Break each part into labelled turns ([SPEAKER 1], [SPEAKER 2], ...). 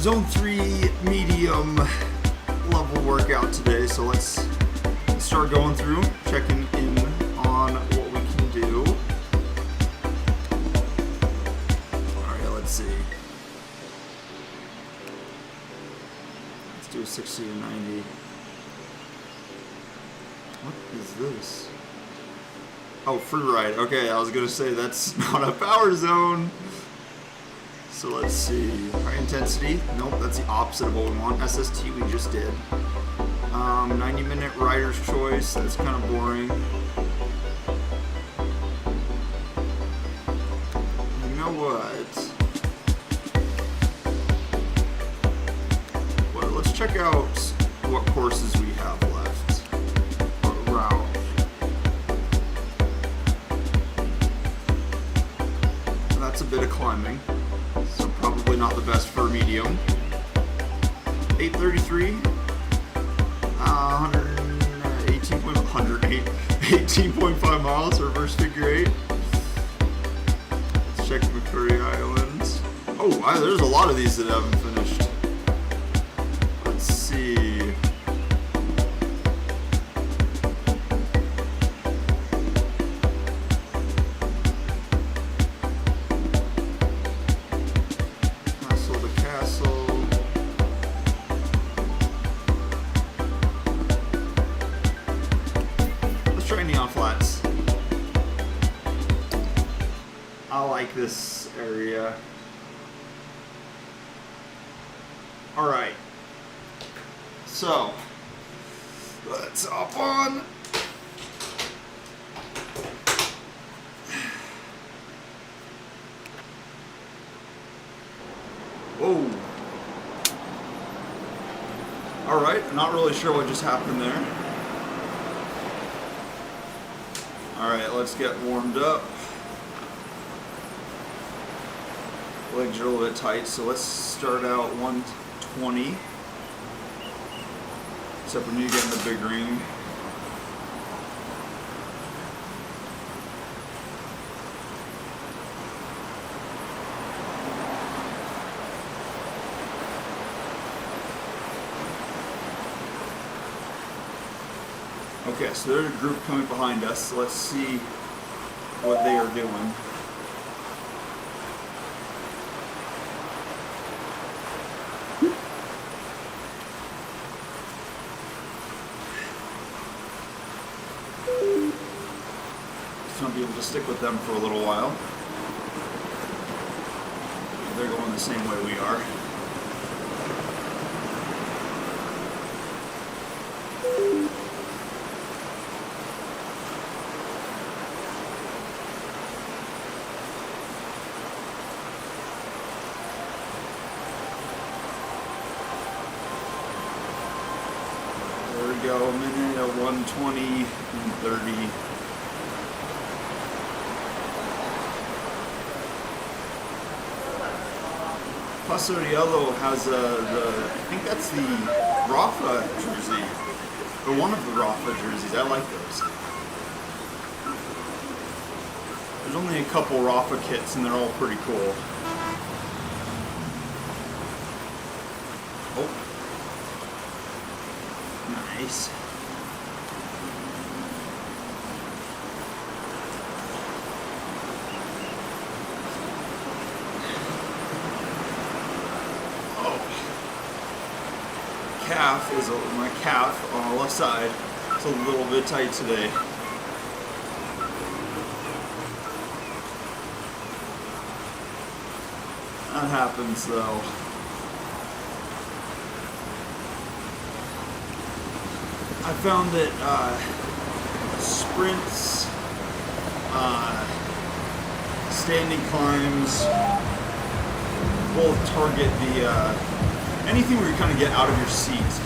[SPEAKER 1] Zone 3 medium level workout today, so let's start going through, checking in on what we can do. Alright, let's see. Let's do a 60 or 90. What is this? Oh, free ride. Okay, I was gonna say that's not a power zone. So let's see. High intensity. Nope, that's the opposite of what we want. SST we just did. 90-minute rider's choice. That's kind of boring. You know what? Well, let's check out what courses we have left. Route. That's a bit of climbing. So probably not the best for a medium. 833, 18.5 miles, reverse figure 8. Let's check McCurry Islands. Oh, there's a lot of these that haven't finished. Let's see. Flats. I like this area. Alright. So, let's hop on. Whoa. Alright, not really sure what just happened there. Alright, let's get warmed up. Legs are a little bit tight, so let's start out 120. Except we need to get in the big ring. Okay, so there's a group coming behind us, so let's see what they are doing. Just want to be able to stick with them for a little while. They're going the same way we are. Go a minute at 120 and 30. Paso Rielo has I think that's the Rafa jersey, or one of the Rafa jerseys. I like those. There's only a couple Rafa kits and they're all pretty cool. Oh. Nice. Oh. My calf on the left side. It's a little bit tight today. That happens though. I found that sprints, standing climbs, both target the anything where you kind of get out of your seat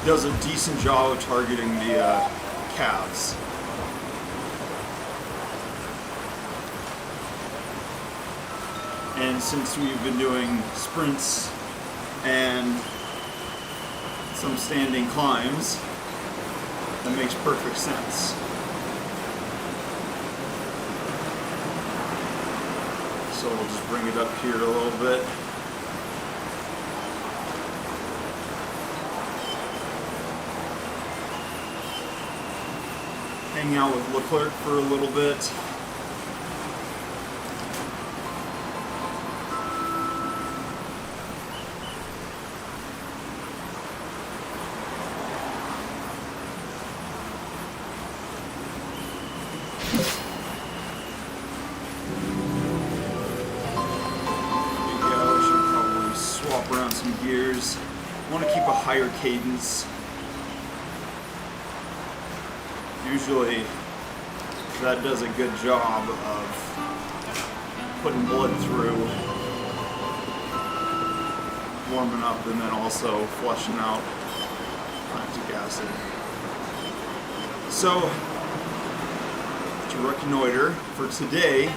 [SPEAKER 1] does a decent job of targeting the calves. And since we've been doing sprints and some standing climbs, that makes perfect sense. So we'll just bring it up here a little bit. hang out with Leclerc for a little bit.
[SPEAKER 2] Around some gears. I want to keep a higher cadence. Usually that does a good job of putting blood through, warming up, and then also flushing out lactic acid. So to reconnoiter for today,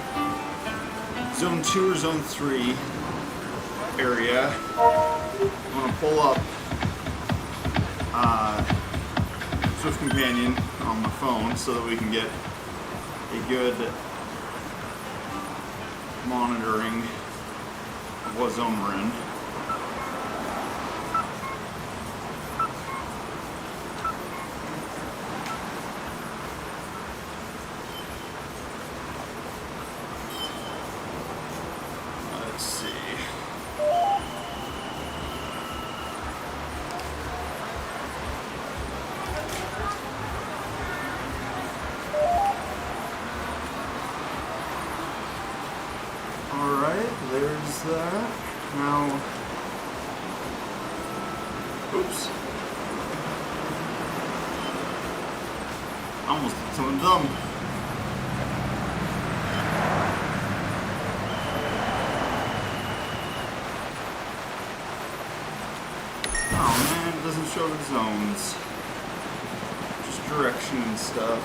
[SPEAKER 2] zone 2 or zone 3 area, I'm going to pull up Zwift Companion on my phone so that we can get a good monitoring of what zone we're in. Let's see. Alright, there's that. Now, oops. I almost did something dumb. Oh man, it doesn't show the zones. Just direction and stuff.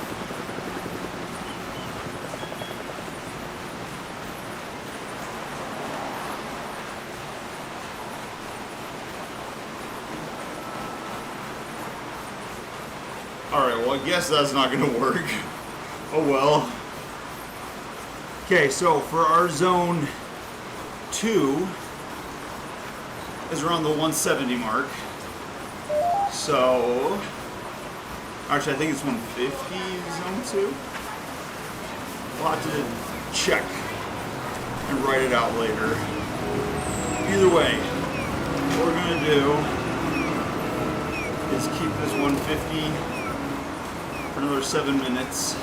[SPEAKER 2] Alright, well I guess that's not going to work. Oh well. Okay, so for our zone 2 is around the 170 mark. So, actually I think it's 150 zone 2. We'll have to check and write it out later. Either way, what we're going to do is keep this 150 for another 7 minutes,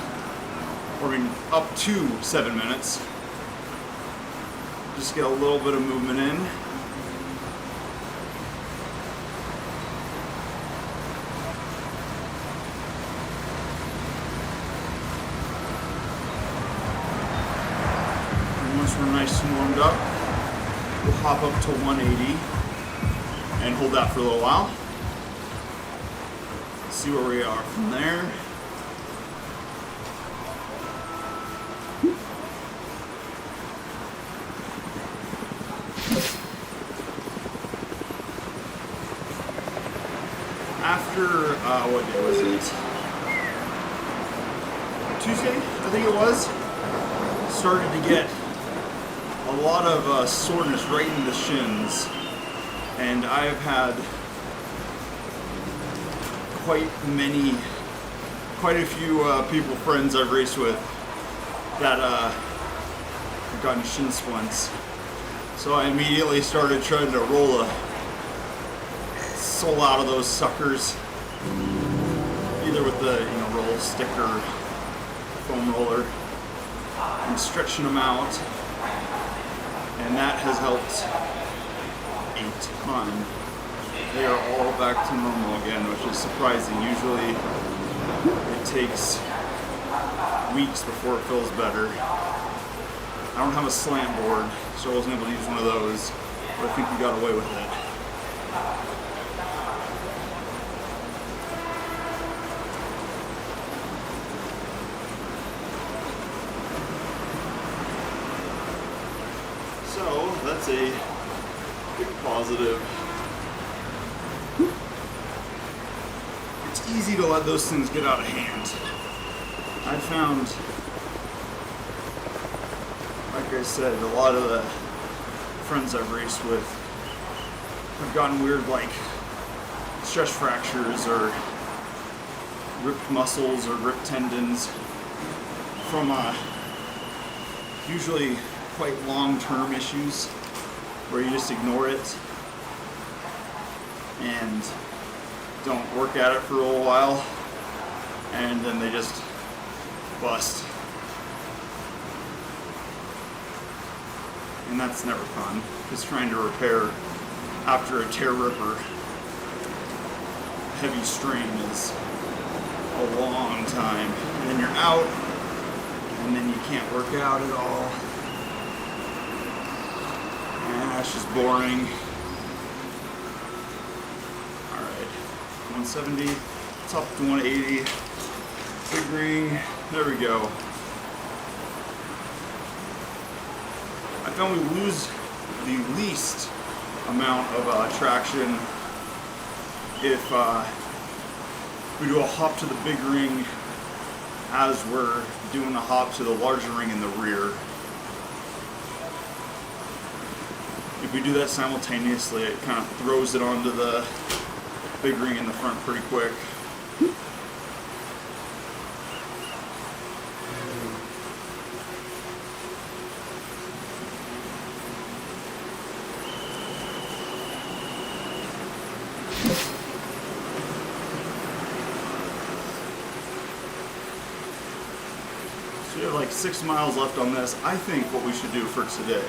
[SPEAKER 2] or I mean up to 7 minutes. Just get a little bit of movement in. And once we're nice and warmed up, we'll hop up to 180 and hold that for a little while. See where we are from there. After, what day was it? Tuesday, I think it was. Started to get a lot of soreness right in the shins. And I've had quite a few people, friends I've raced with that have gotten shin splints. So I immediately started trying to roll a sole out of those suckers, either with the roll stick or foam roller, and stretching them out, and that has helped a ton. They are all back to normal again, which is surprising. Usually it takes weeks before it feels better. I don't have a slant board, so I wasn't able to use one of those, but I think we got away with it. So that's a big positive. It's easy to let those things get out of hand. I found, like I said, a lot of the friends I've raced with have gotten weird, like stress fractures or ripped muscles or ripped tendons from usually quite long-term issues where you just ignore it and don't work at it for a little while, and then they just bust. And that's never fun, because trying to repair after a tear ripper heavy strain is a long time. And then you're out, and then you can't work out at all. And that's just boring. Alright, 170, top to 180, big ring, there we go. I found we lose the least amount of traction if we do a hop to the big ring as we're doing a hop to the larger ring in the rear. If we do that simultaneously, it kind of throws it onto the big ring in the front pretty quick. So we have like 6 miles left on this. I think what we should do for today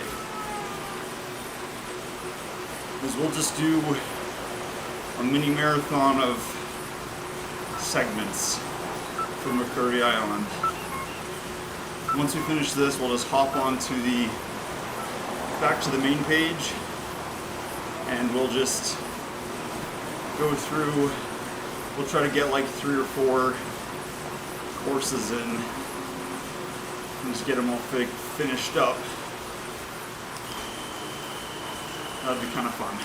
[SPEAKER 2] is we'll just do a mini marathon of segments from McCurry Island. Once we finish this, we'll just hop on to back to the main page, and we'll just go through. We'll try to get like 3 or 4 courses in and just get them all finished up. That'd be kind of fun.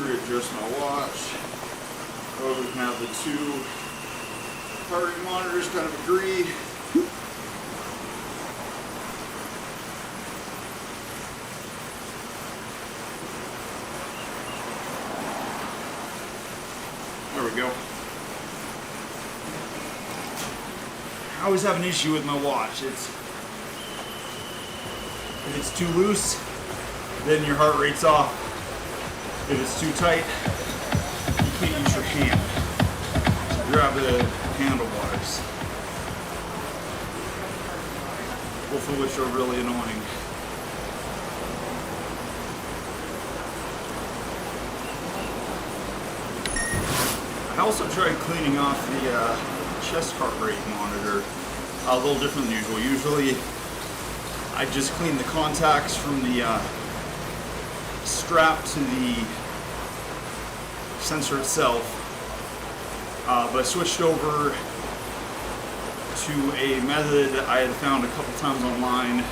[SPEAKER 2] Readjust my watch. Oh, we can have the 2 heart rate monitors kind of agree. There we go. I always have an issue with my watch. If it's too loose, then your heart rate's off. If it's too tight, you can't use your hand to grab the handlebars, both of which are really annoying. I also tried cleaning off the chest heart rate monitor a little different than usual. Usually I just clean the contacts from the strap to the sensor itself, but I switched over to a method I had found a couple times online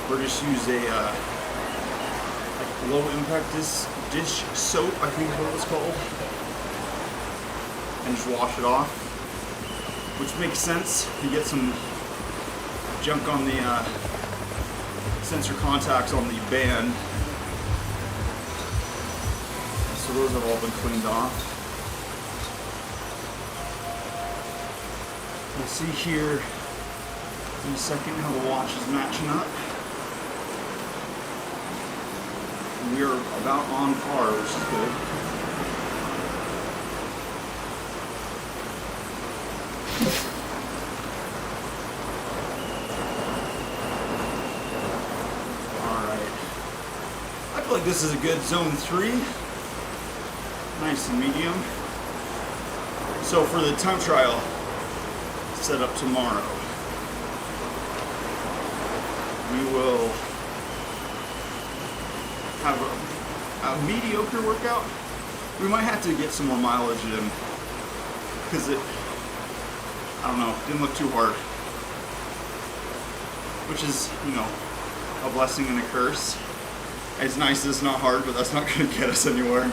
[SPEAKER 2] where just use a like low impact dish soap, I think is what it was called, and just wash it off, which makes sense. You get some junk on the sensor contacts on the band. So those have all been cleaned off. We'll see here in a second how the watch is matching up. We are about on par, which is good. Alright. I feel like this is a good zone 3. Nice and medium. So for the time trial, set up tomorrow, we will have a mediocre workout. We might have to get some more mileage in because I don't know, didn't look too hard, which is, you know, a blessing and a curse. It's nice it's not hard, but that's not going to get us anywhere.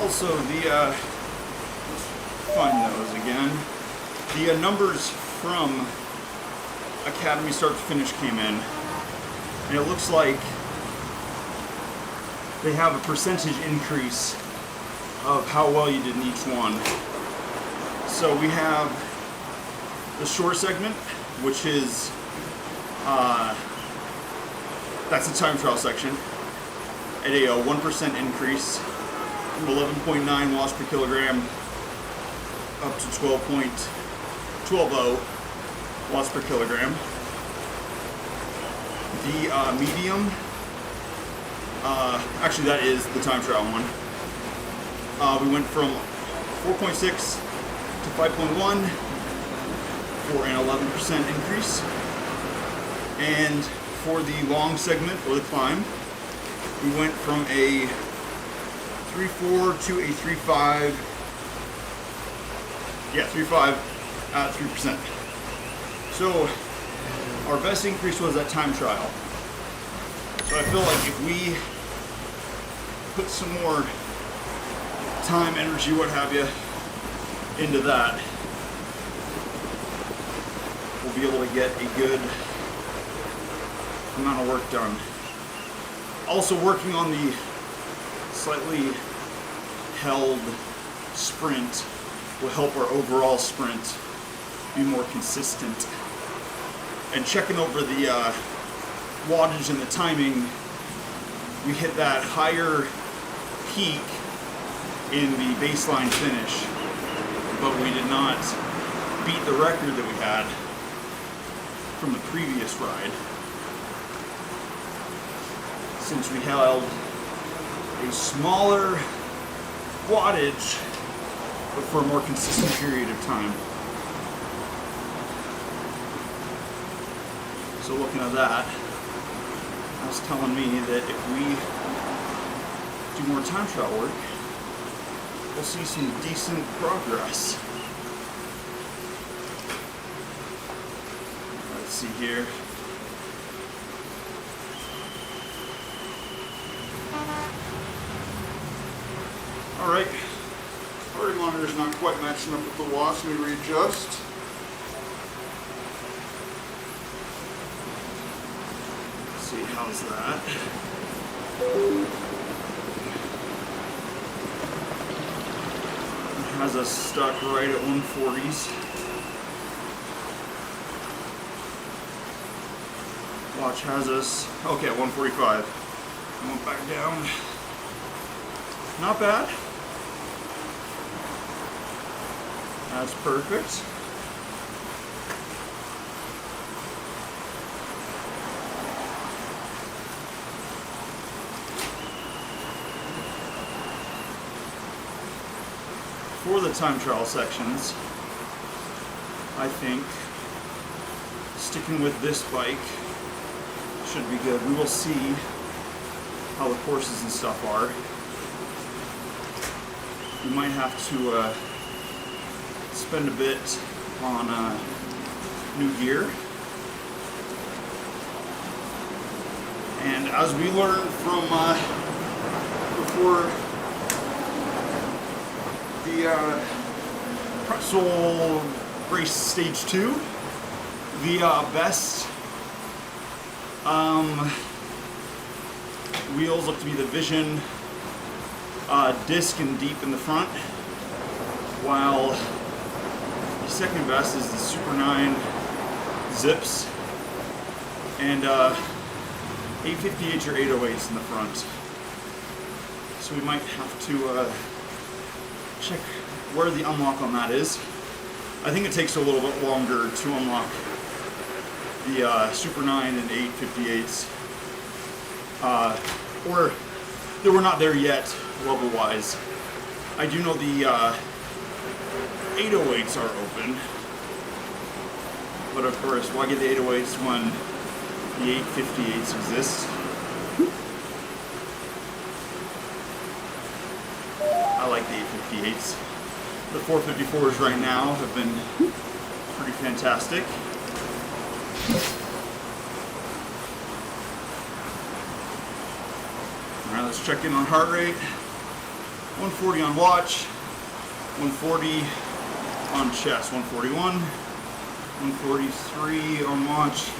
[SPEAKER 2] Also, the find those again. The numbers from Academy start to finish came in, and it looks like they have a percentage increase of how well you did in each one. So we have the short segment, which is that's the time trial section, at a 1% increase from 11.9 watts per kilogram up to 12.120 watts per kilogram. The medium, actually that is the time trial one. We went from 4.6 to 5.1 for an 11% increase. And for the long segment, or the climb, we went from a 3.4 to a 3.5. Yeah, 3.5 at 3%. So our best increase was that time trial. So I feel like if we put some more time, energy, what have you, into that, we'll be able to get a good amount of work done. Also working on the slightly held sprint will help our overall sprint be more consistent. And checking over the wattage and the timing, we hit that higher peak in the baseline finish, but we did not beat the record that we had from the previous ride, since we held a smaller wattage but for a more consistent period of time. So looking at that, that's telling me that if we do more time trial work, we'll see some decent progress. Let's see here.
[SPEAKER 3] Alright, our monitor is not quite matching up with the watts. Let me readjust.
[SPEAKER 2] Let's see, how's that? It has us stuck right at 140s. Watch has us, okay, at 145. Went back down. Not bad. That's perfect. For the time trial sections, I think sticking with this bike should be good. We will see how the courses and stuff are. You might have to spend a bit on new gear. And as we learned from before the pretzel race stage 2, the best wheels look to be the Vision disc and deep in the front, while the second best is the Super 9 zips and 858s or 808s in the front. So we might have to check where the unlock on that is. I think it takes a little bit longer to unlock the Super 9 and 858s, or they were not there yet level-wise. I do know the 808s are open, but of course, why get the 808s when the 858s exist? I like the 858s. The 454s right now have been pretty fantastic. Alright, let's check in on heart rate. 140 on watch, 140 on chest, 141, 143 on watch.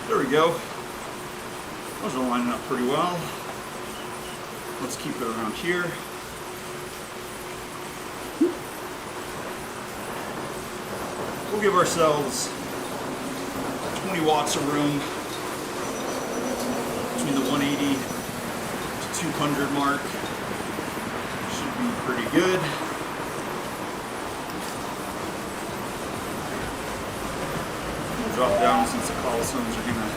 [SPEAKER 2] There we go. Those are lining up pretty well. Let's keep it around here. We'll give ourselves 20 watts of room between the 180 to 200 mark. Should be pretty good. We'll drop down since the cobblestones are gonna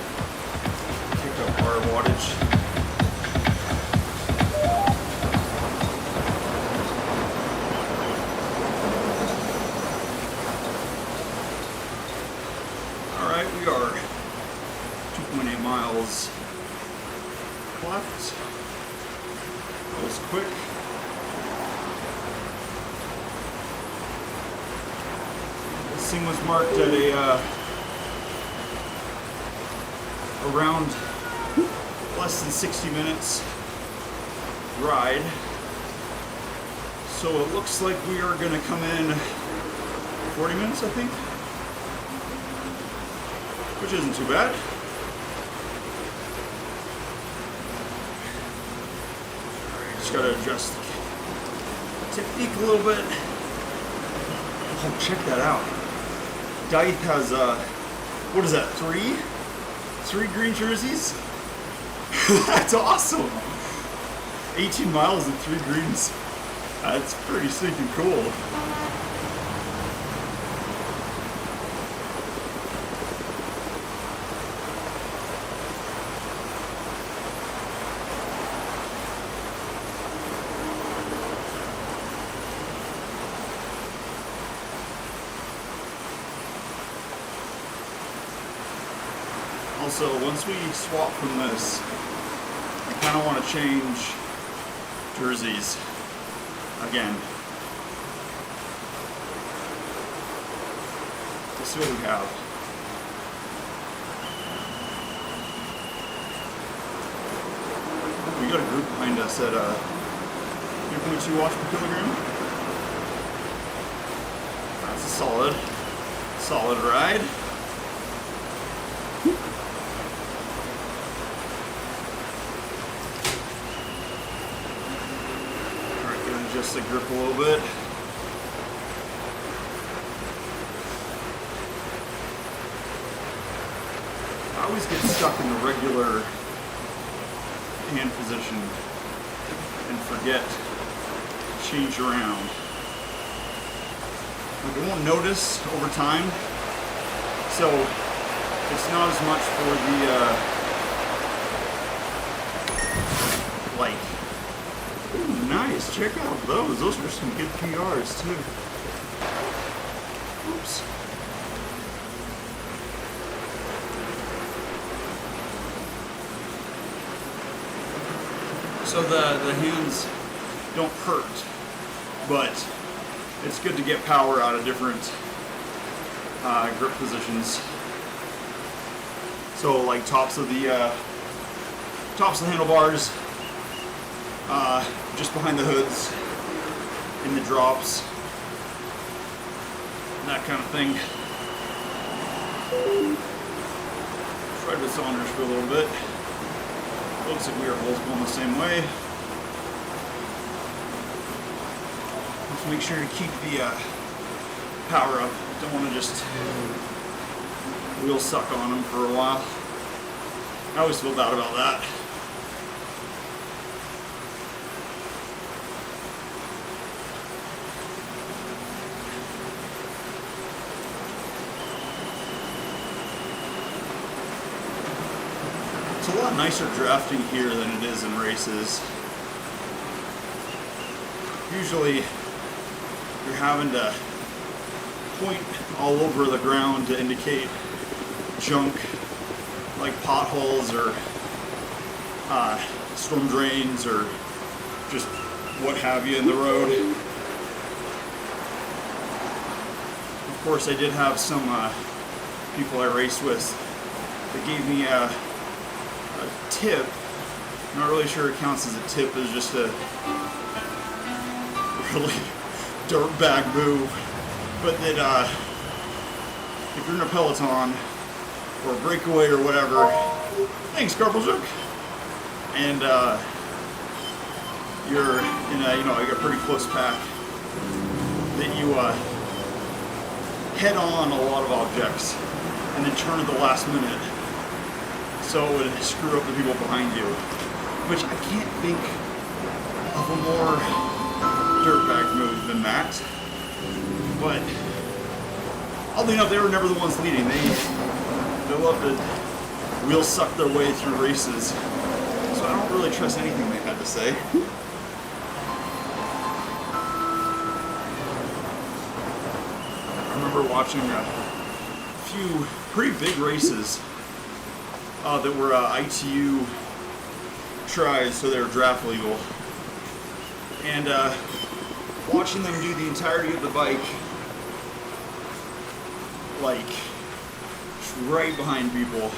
[SPEAKER 2] kick up our wattage. We are 2.8 miles left. That was quick. This thing was marked at a around less than 60 minutes ride. So it looks like we are going to come in 40 minutes, I think. Which isn't too bad. Alright, just gotta adjust the technique a little bit. Oh, check that out. Dive has, what is that, three green jerseys? That's awesome! 18 miles and 3 greens. That's pretty stinking cool. Also, once we swap from this, I kind of want to change jerseys again. Let's see what we have. We got a group behind us at 3.2 watts per kilogram. That's a solid ride. Adjust the grip a little bit. I always get stuck in the regular hand position and forget to change around. Like, I won't notice over time, so it's not as much for the like. Ooh, nice, check out those. Those are some good PRs too. Oops. So the hands don't hurt, but it's good to get power out of different grip positions. So like tops of the handlebars, just behind the hoods, in the drops, that kind of thing. Tried with Saunders for a little bit. Looks like we are both going the same way. Let's make sure to keep the power up. Don't want to just wheel suck on them for a while. I always feel bad about that. It's a lot nicer drafting here than it is in races. Usually you're having to point all over the ground to indicate junk like potholes or storm drains or just what have you in the road. Of course, I did have some people I raced with that gave me a tip. I'm not really sure it counts as a tip, it's just a really dirtbag move. But that if you're in a peloton or a breakaway or whatever, thanks, Corporal Zook, and you're in a pretty close pack, that you head on a lot of objects and then turn at the last minute, so it would screw up the people behind you. Which I can't think of a more dirtbag move than that. But oddly enough, they were never the ones leading. They love to wheel suck their way through races. So I don't really trust anything they had to say. I remember watching a few pretty big races that were ITU tries, so they were draft legal. And watching them do the entirety of the bike, like right behind people,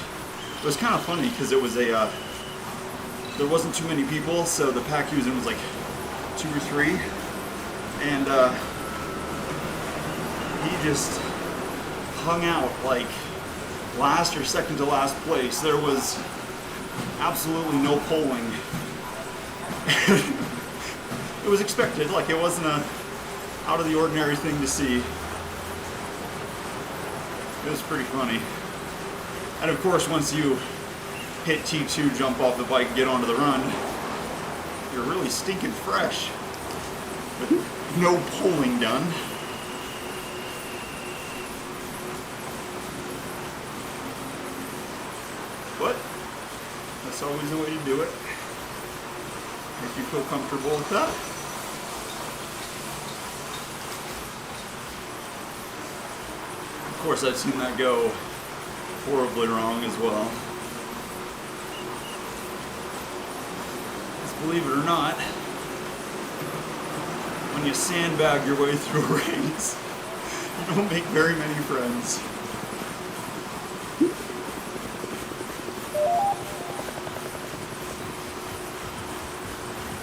[SPEAKER 2] it was kind of funny because it was there wasn't too many people, so the pack he was in was like 2 or 3, and he just hung out like last or second to last place. There was absolutely no polling. It was expected, like it wasn't a out of the ordinary thing to see. It was pretty funny. And of course, once you hit T2, jump off the bike, get onto the run, you're really stinking fresh. With no polling done. But that's always the way to do it. If you feel comfortable with that. Of course, I've seen that go horribly wrong as well. Because believe it or not, when you sandbag your way through a race, you don't make very many friends.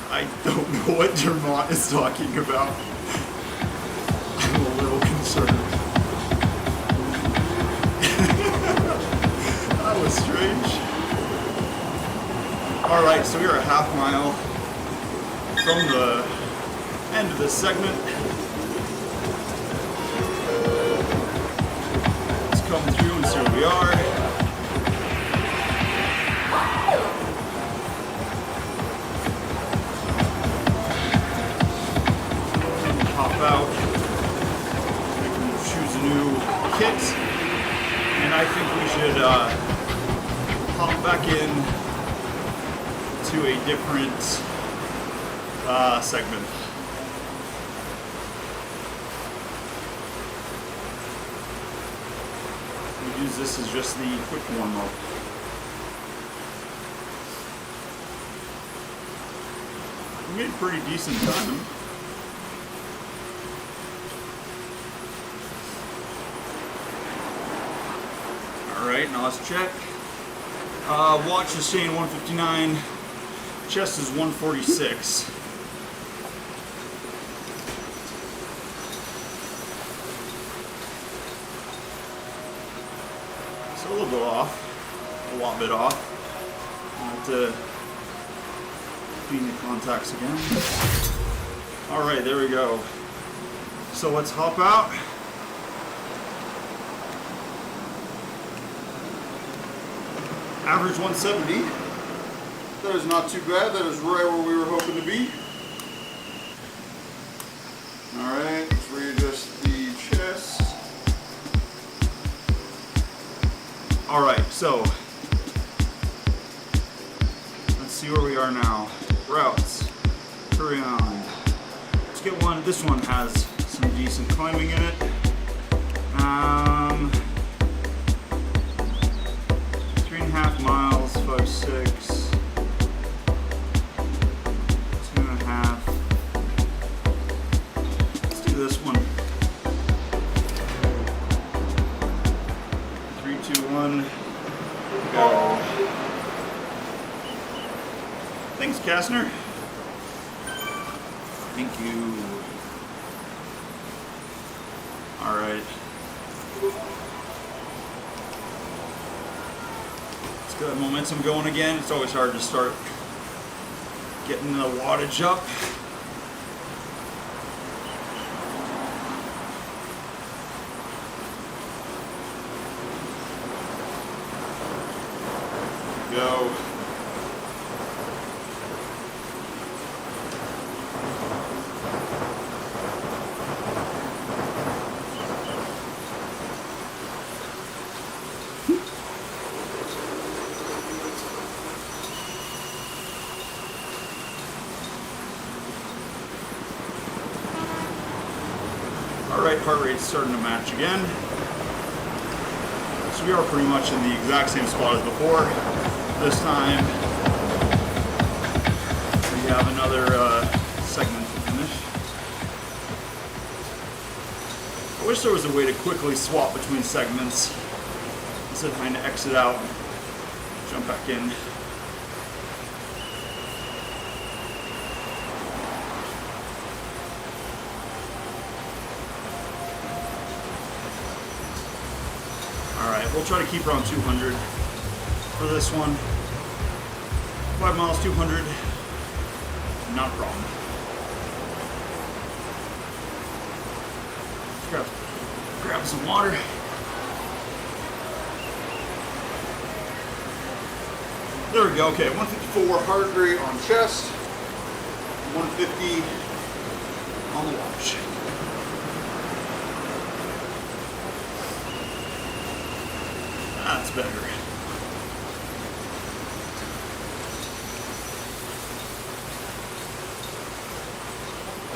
[SPEAKER 2] I don't know what Dermot is talking about. I'm a little concerned. That was strange. Alright, so we are a half mile from the end of this segment. Let's come through and see where we are. Out. We can choose a new kit, and I think we should hop back in to a different segment. We use this as just the quick warm-up. We made pretty decent time. Alright, now let's check. Watch is saying 159, chest is 146. So a little bit off, a lot bit off. I'll have to clean the contacts again. Alright, there we go. So let's hop out. Average 170.
[SPEAKER 3] That is not too bad. That is right where we were hoping to be. Alright, let's readjust the chest.
[SPEAKER 2] Alright, so let's see where we are now. Routes. Hurry on. Let's get one. This one has some decent climbing in it. 3.5 miles, 5.6. 2.5. Let's do this one. 3, 2, 1. Go. Thanks, Kastner. Thank you. All right. Let's get that momentum going again. It's always hard to start getting the wattage up. Go. Alright, heart rate's starting to match again. So we are pretty much in the exact same spot as before. This time we have another segment to finish. I wish there was a way to quickly swap between segments instead of having to exit out, jump back in. Alright, we'll try to keep around 200 for this one. 5 miles, 200, not a problem. Grab some water. There we go, okay, 154 heart rate on chest, 150 on the watch. That's better.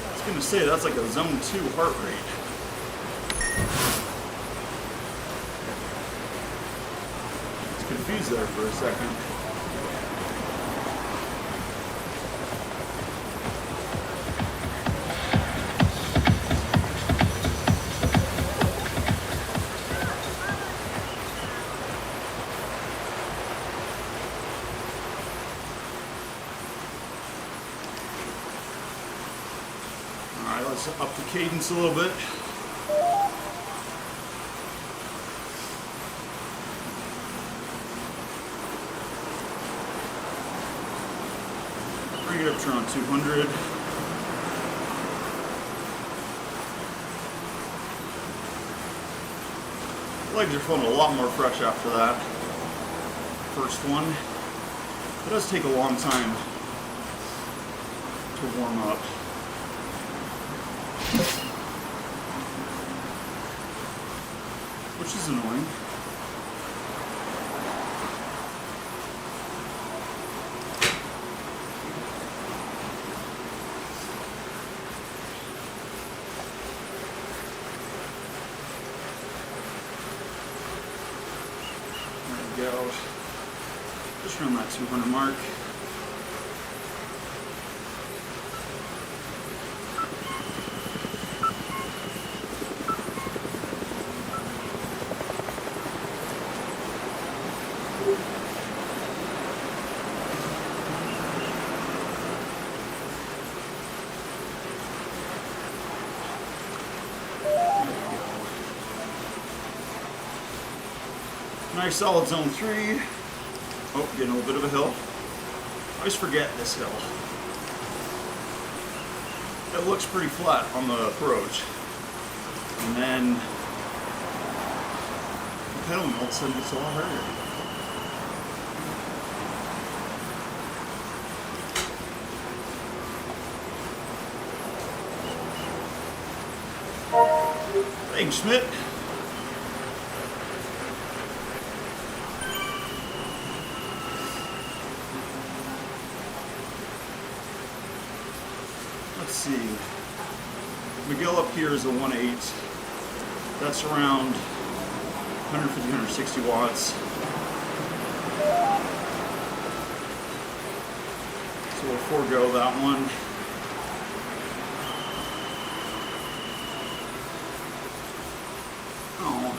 [SPEAKER 2] I was gonna say that's like a zone 2 heart rate. I was confused there for a second. Alright, let's up the cadence a little bit. Bring it up to around 200. Legs are feeling a lot more fresh after that first one. It does take a long time to warm up. Which is annoying. There we go. Just around that 200 mark. Nice solid zone 3. Oh, getting a little bit of a hill. I always forget this hill. It looks pretty flat on the approach. And then the pedaling all of a sudden gets a lot harder. Thanks, Schmidt. Let's see. Miguel up here is a 1.8. That's around 150, 160 watts. So we'll forego that one. Oh,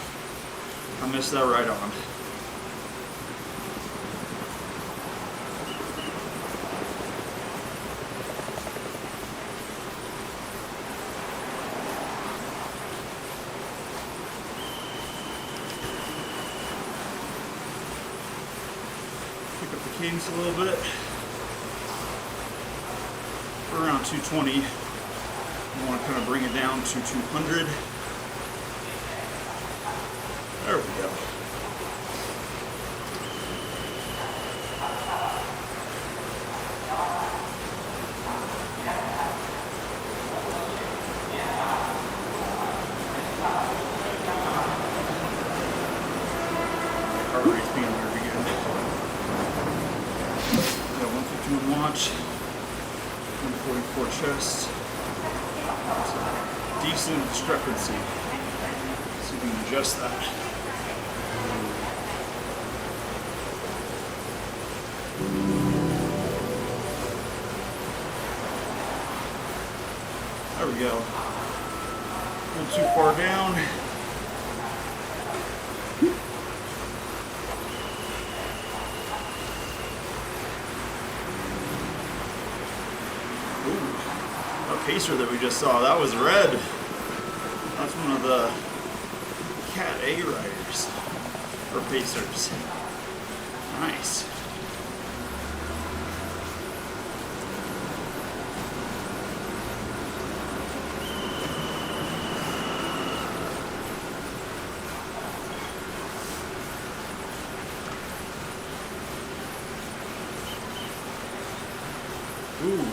[SPEAKER 2] I missed that right on. Pick up the cadence a little bit. We're around 220. I want to kind of bring it down to 200. There we go. Heart rate's being weird again. Got 151 watch, 144 chest. It's a decent discrepancy. So we can adjust that. There we go. A little too far down. Ooh, that pacer that we just saw, that was red. That's one of the Cat A riders, or pacers. Nice. Ooh,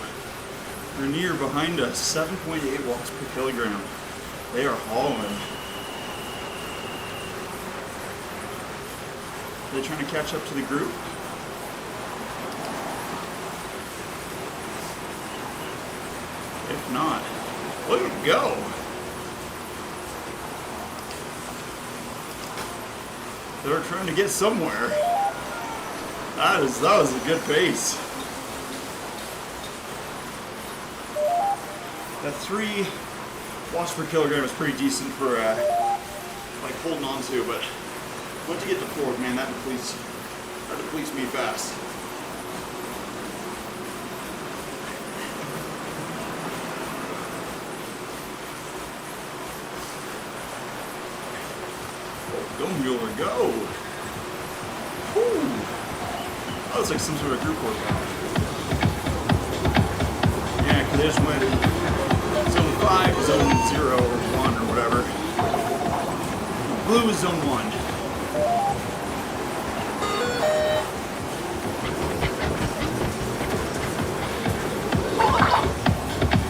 [SPEAKER 2] Rainier behind us, 7.8 watts per kilogram. They are hauling. Are they trying to catch up to the group? If not, look at them go. They're trying to get somewhere. That was a good pace. That 3 watts per kilogram is pretty decent for like holding on to, but once you get to 4, man, that depletes me fast. Oh, go Mueller, go! Whew. That looks like some sort of group workout. Yeah, because they just went Zone 5, Zone 0, or 1, or whatever. Blue is Zone 1.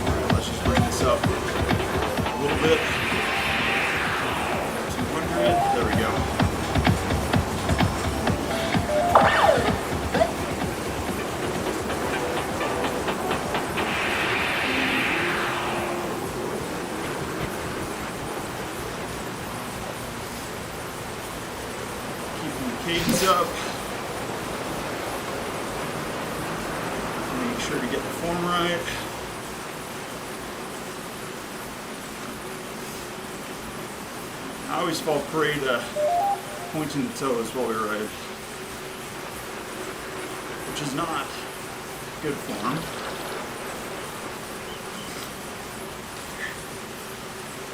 [SPEAKER 2] Alright, let's just bring this up a little bit. 200, there we go. Cadence up. Make sure to get the form right. I always fall prey to pointing the toes while we ride, which is not good form.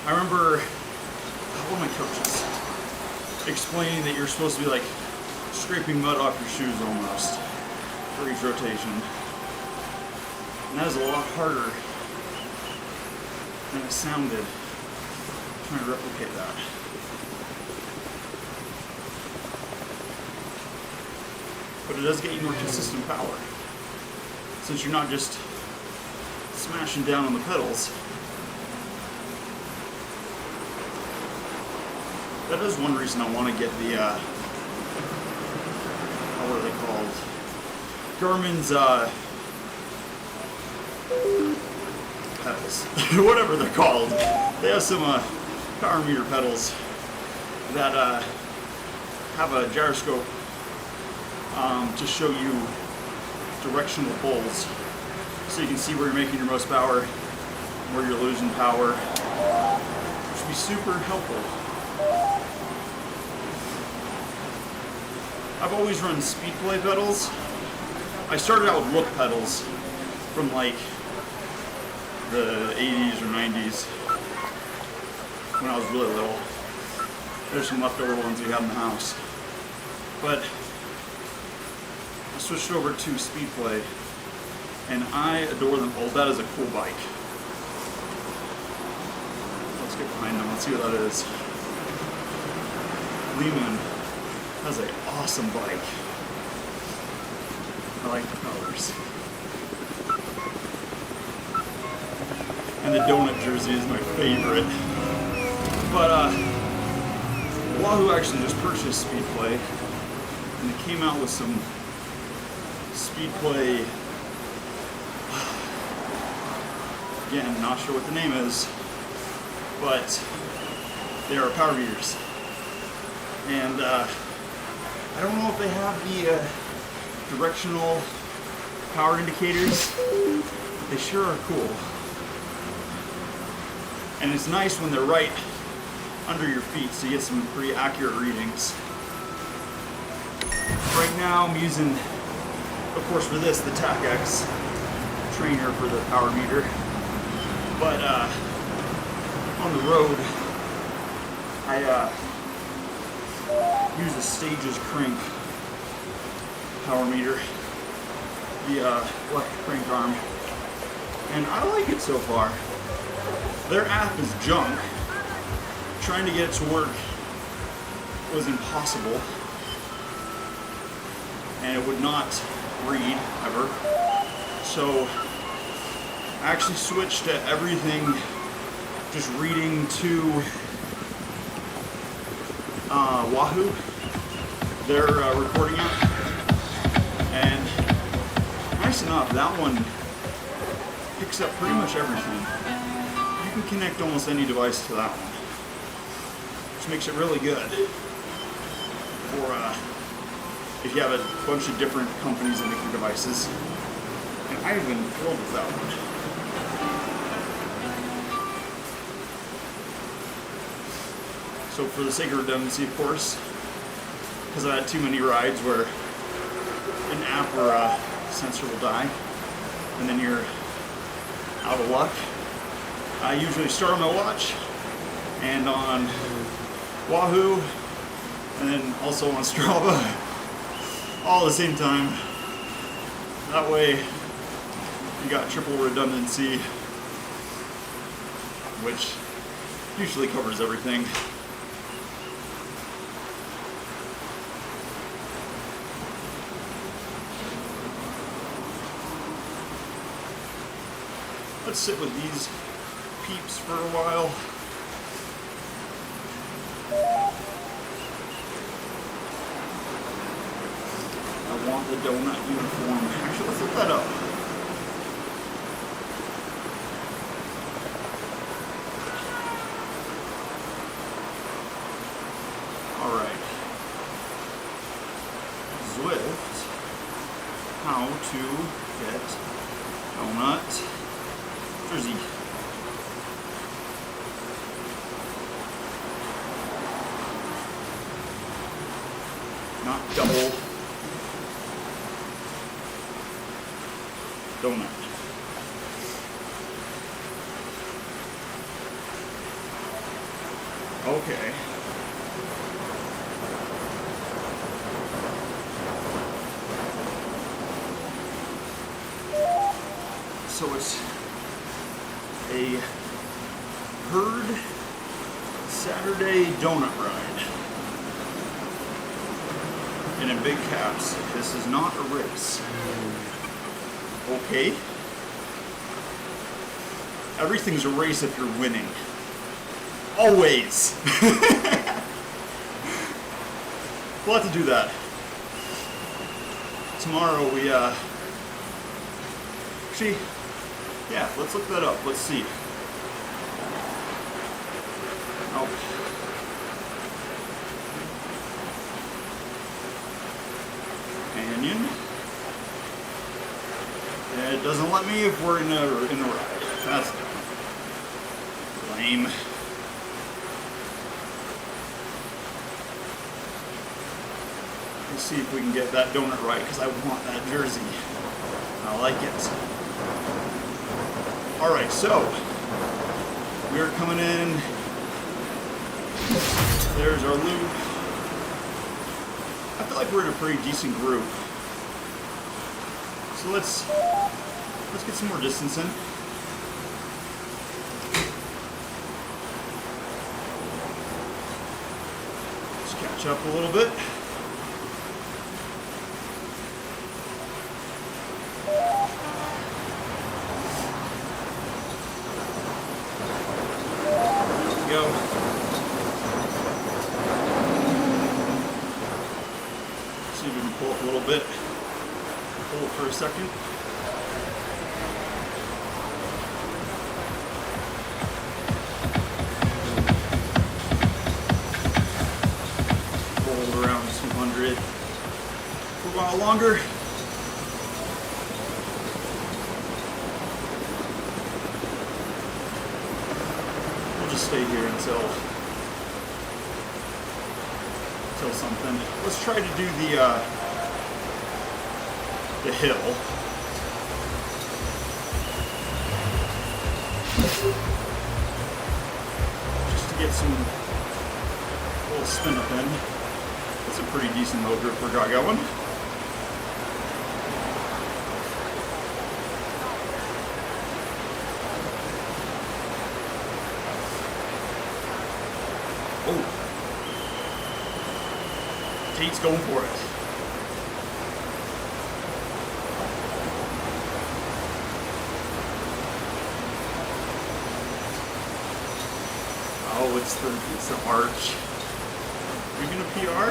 [SPEAKER 2] I remember one of my coaches explaining that you're supposed to be like scraping mud off your shoes almost for each rotation. And that is a lot harder than it sounded trying to replicate that. But it does get you more consistent power, since you're not just smashing down on the pedals. That is one reason I want to get the, what are they called? Garmin's, pedals. Whatever they're called. They have some power meter pedals that have a gyroscope to show you directional pulls, so you can see where you're making your most power, where you're losing power, which would be super helpful. I've always run speed play pedals. I started out with look pedals from like the 80s or 90s when I was really little. There's some leftover ones we have in the house. But I switched over to speed play and I adore them. Oh, that is a cool bike. Let's get behind them. Let's see what that is. Lehman has an awesome bike. I like the colors. And the donut jersey is my favorite. But Wahoo actually just purchased Speedplay, and they came out with some Speedplay. Again, not sure what the name is, but they are power meters. And I don't know if they have the directional power indicators, but they sure are cool. And it's nice when they're right under your feet, so you get some pretty accurate readings. Right now I'm using, of course for this, the TAC-X trainer for the power meter. But on the road, I use the Stages crank power meter, the electric crank arm, and I like it so far. Their app is junk. Trying to get it to work was impossible, and it would not read ever. So I actually switched to everything just reading to Wahoo, their recording app, and nice enough, that one picks up pretty much everything. You can connect almost any device to that one, which makes it really good for if you have a bunch of different companies that make your devices. And I've been thrilled with that one. So for the sake of redundancy, of course, because I've had too many rides where an app or a sensor will die, and then you're out of luck, I usually start on my watch and on Wahoo, and then also on Strava, all at the same time. That way you got triple redundancy, which usually covers everything. Let's sit with these peeps for a while. I want the donut uniform. Actually, let's look that up. Alright. Zwift. How to get donut jersey. Not double donut. Okay. So it's a herd Saturday donut ride. And in big caps, this is not a race. Okay. Everything's a race if you're winning. Always. We'll have to do that. Tomorrow we, actually, yeah, let's look that up. Let's see. Ow. Canyon. And it doesn't let me if we're in a ride. That's lame. Let's see if we can get that donut right, because I want that jersey. I like it. Alright, so we are coming in. There's our loop. I feel like we're in a pretty decent group. So let's get some more distance in. Let's catch up a little bit. Go. See if we can pull up a little bit. Hold for a second. Hold around 200. For a while longer. Stay here until something. Let's try to do the hill. Just to get some little spin up in. That's a pretty decent little group we got going. Oh, Tate's going for it. Oh, it's the arch. Are you gonna PR?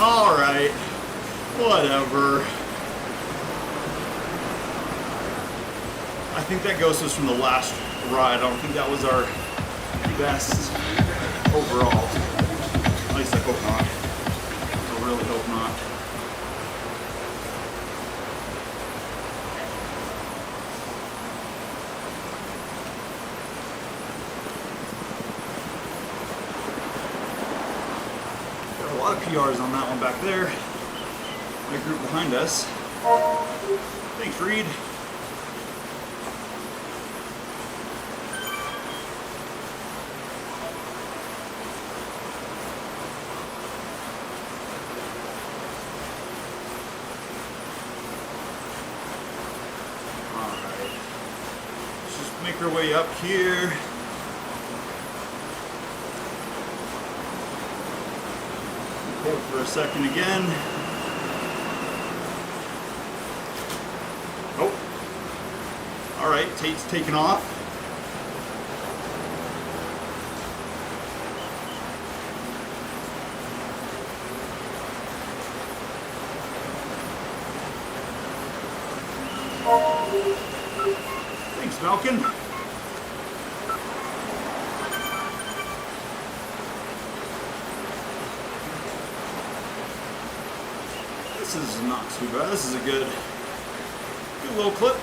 [SPEAKER 2] All right, whatever. I think that ghost was from the last ride. I don't think that was our best overall. At least I hope not. I really hope not. Got a lot of PRs on that one back there. The group behind us. Thanks, Reed. Make our way up here. Hold for a second again. Oh. All right, Tate's taking off. Thanks, Malkin. This is not too bad. This is a good little clip.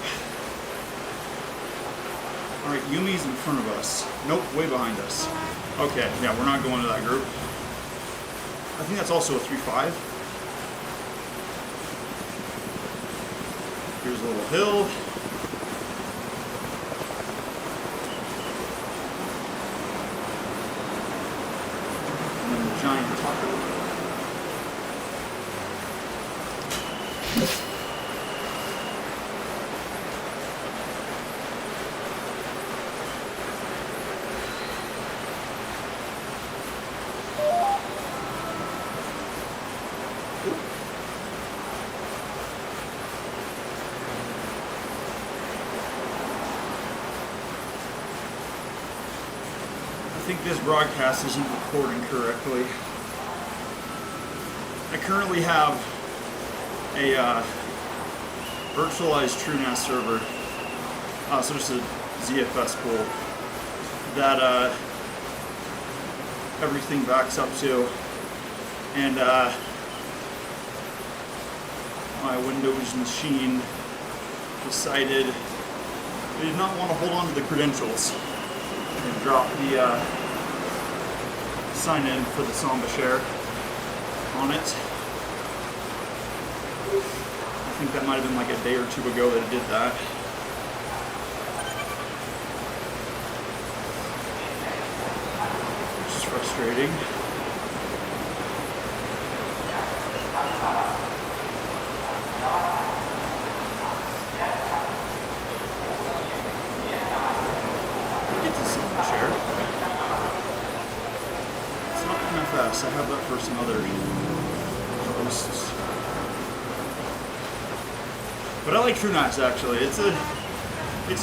[SPEAKER 2] All right, Yumi's in front of us. Nope, way behind us. Okay, yeah, we're not going to that group. I think that's also a 3-5. Here's a little hill. And then the giant taco. I think this broadcast isn't recording correctly. I currently have a virtualized TrueNAS server, so just a ZFS pool that everything backs up to, and my Windows machine decided they did not want to hold on to the credentials and drop the sign in for the Samba share on it. I think that might have been like a day or two ago that it did that. Which is frustrating. Get to Samba share. It's not MFS. I have that for some other hosts. But I like TrueNAS actually. It's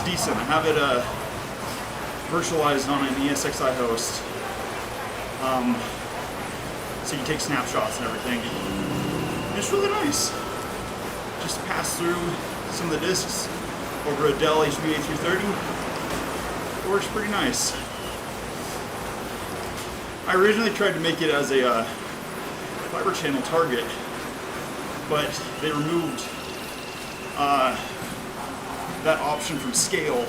[SPEAKER 2] decent. I have it virtualized on an ESXi host, so you can take snapshots and everything. And it's really nice. Just pass through some of the disks over a Dell HV8330. It works pretty nice. I originally tried to make it as a fiber channel target, but they removed that option from Scale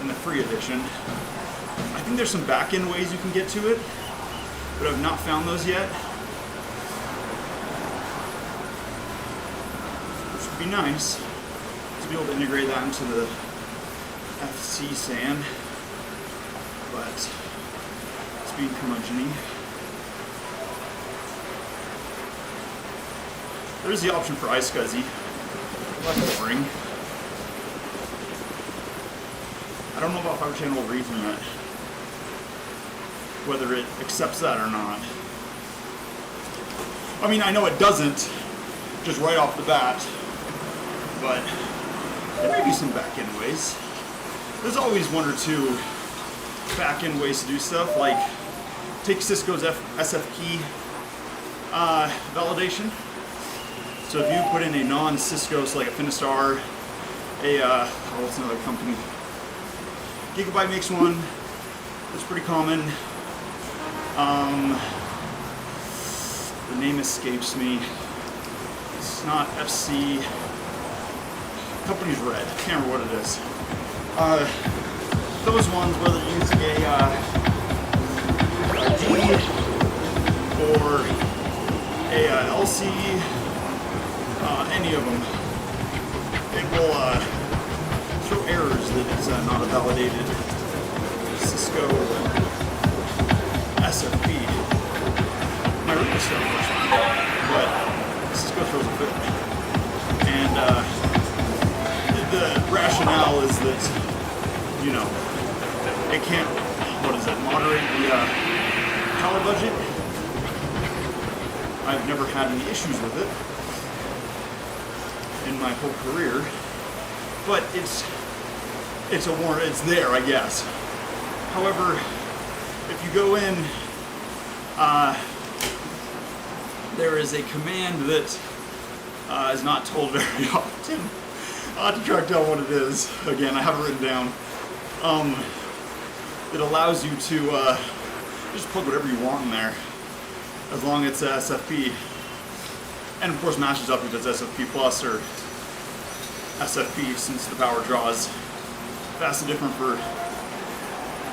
[SPEAKER 2] in the free edition. I think there's some back-end ways you can get to it, but I've not found those yet. Which would be nice to be able to integrate that into the FC SAN, but it's being curmudgeon-y. There is the option for iSCSI. That's boring. I don't know about Fiber Channel over Ethernet, whether it accepts that or not. I mean, I know it doesn't, just right off the bat, but there may be some back-end ways. There's always one or two back-end ways to do stuff, like take Cisco's SFP validation. So if you put in a non-Cisco, so like a Finistar, what's another company? Gigabyte makes one. It's pretty common. The name escapes me. It's not FC. Company's red. Can't remember what it is. Those ones, whether you're using a D or a LC. Any of them, it will throw errors that it's not a validated Cisco SFP. My root stuff works fine, but Cisco throws a fit. And the rationale is that, you know, it can't, moderate the power budget. I've never had any issues with it in my whole career, but it's a warrant. It's there, I guess. However, if you go in, there is a command that is not told very often. I'll have to track down what it is. Again, I have it written down. It allows you to just plug whatever you want in there, as long as it's SFP. And of course matches up if it's SFP plus or SFP, since the power draws vastly different for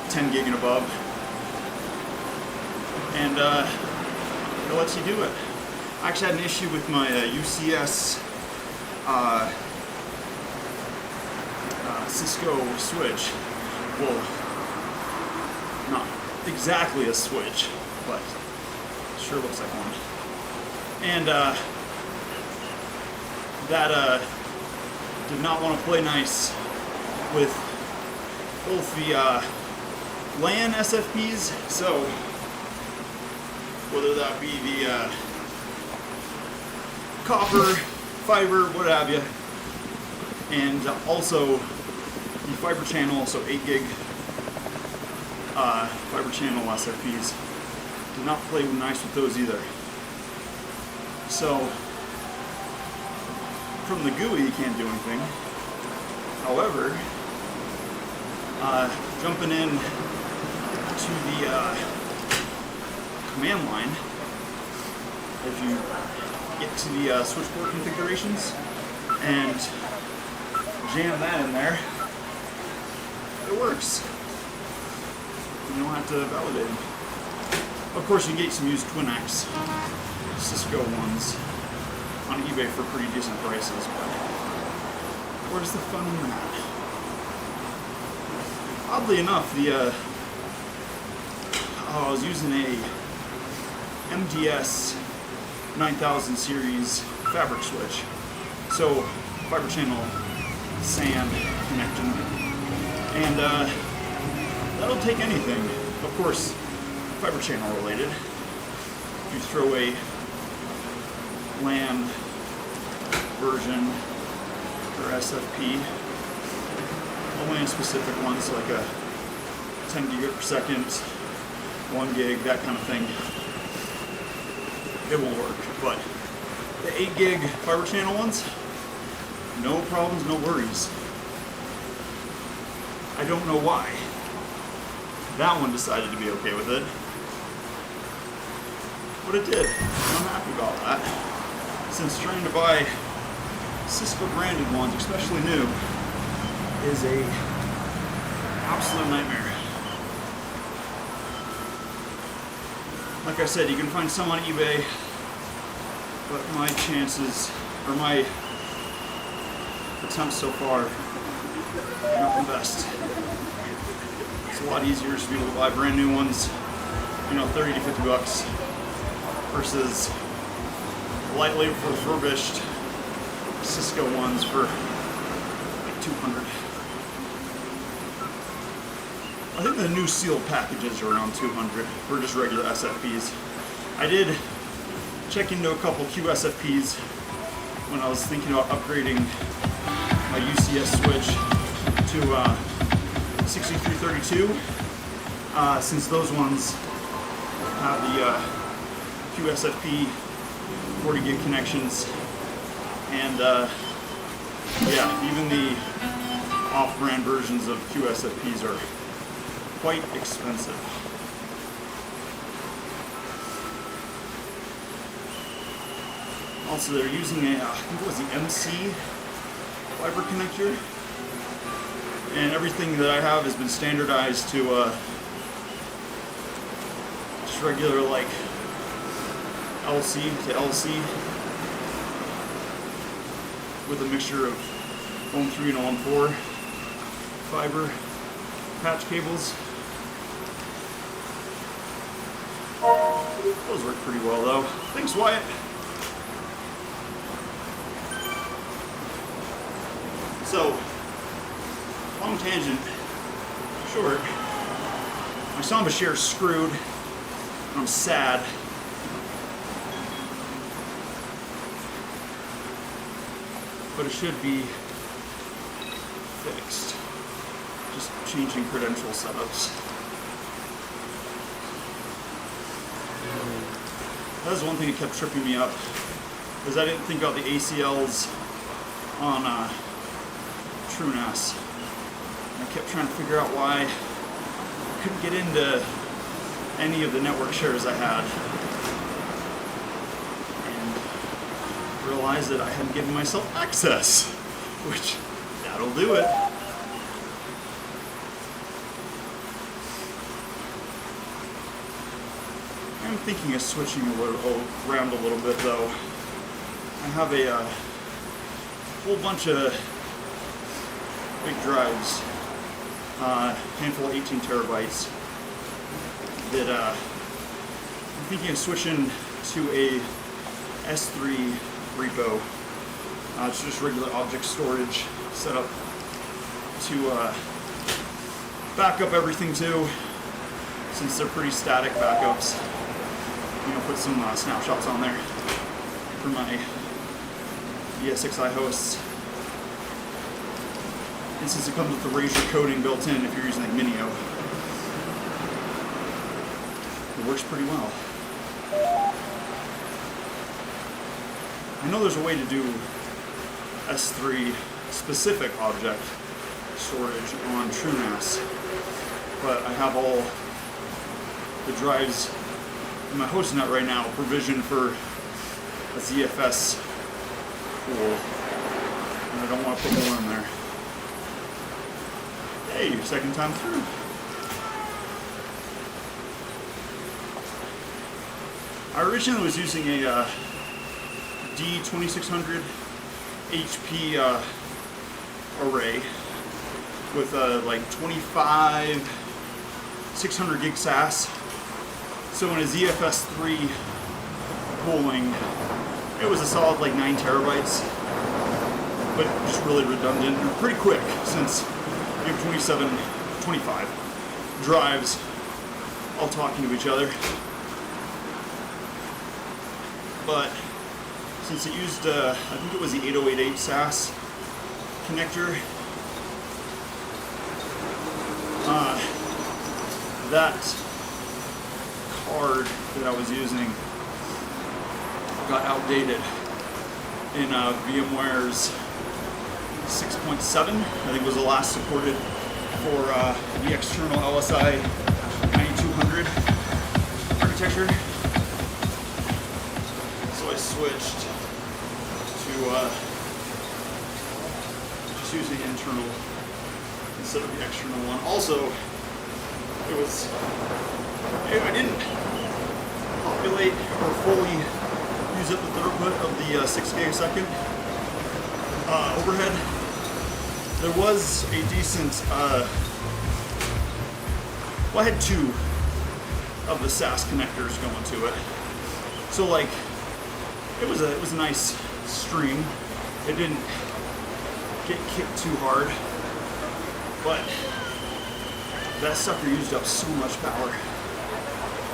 [SPEAKER 2] 10 gig and above. And it lets you do it. I actually had an issue with my UCS Cisco switch. Well, not exactly a switch, but it sure looks like one. And that did not want to play nice with both the LAN SFPs, so whether that be the copper, fiber, what have you, and also the fiber channel, so 8 gig fiber channel SFPs, did not play nice with those either. So from the GUI you can't do anything. However, jumping in to the command line, if you get to the switchboard configurations and jam that in there, it works. You don't have to validate them. Of course, you can get some used Twin-X Cisco ones on eBay for pretty decent prices, but where's the fun in that? Oddly enough, I was using a MDS 9000 series fabric switch, so fiber channel SAN connection, and that'll take anything. Of course, fiber channel related. You throw a LAN version or SFP, a LAN specific ones like a 10 gigabit per second, 1 gig, that kind of thing, it won't work. But the 8 gig fiber channel ones, no problems, no worries. I don't know why that one decided to be okay with it, but it did. I'm happy about that, since trying to buy Cisco branded ones, especially new, is a absolute nightmare. Like I said, you can find some on eBay, but my chances, or my attempts so far, are not the best. It's a lot easier to be able to buy brand new ones, 30 to 50 bucks, versus lightly refurbished Cisco ones for like 200. I think the new sealed packages are around 200 for just regular SFPs. I did check into a couple QSFPs when I was thinking about upgrading my UCS switch to 6332, since those ones have the QSFP 40 gig connections, and yeah, even the off-brand versions of QSFPs are quite expensive. Also, they're using a, I think it was the MC fiber connector, and everything that I have has been standardized to just regular like LC to LC with a mixture of 1.3 and 1.4 fiber patch cables. Those work pretty well though. Thanks, Wyatt. So, long tangent short, my Samba Share's screwed, and I'm sad. But it should be fixed. Just changing credential setups. That was one thing that kept tripping me up, because I didn't think about the ACLs on TrueNAS. I kept trying to figure out why I couldn't get into any of the network shares I had, and realized that I hadn't given myself access, which that'll do it. I'm thinking of switching around a little bit though. I have a whole bunch of big drives, handful of 18 terabytes, that I'm thinking of switching to a S3 repo. It's just regular object storage set up to back up everything to, since they're pretty static backups. Put some snapshots on there for my ESXi hosts. And since it comes with the Razor coding built in, if you're using like Minio, it works pretty well. I know there's a way to do S3 specific object storage on TrueNAS, but I have all the drives in my host nut right now provision for a ZFS pool, and I don't want to put more in there. Hey, your second time through. I originally was using a D2600 HP array with like 25 600 gig SAS. So in a ZFS 3 pooling, it was a solid like 9 terabytes, but just really redundant and pretty quick since you have 25 drives all talking to each other. But since it used, I think it was the 8088 SAS connector, that card that I was using got outdated in VMware's 6.7. I think was the last supported for the external LSI 9200 architecture. So I switched to just using internal instead of the external one. Also, I didn't populate or fully use up the throughput of the 6 gig a second overhead. There was a decent, well, I had 2 of the SAS connectors going to it. So like, it was a nice stream. It didn't get kicked too hard, but that sucker used up so much power.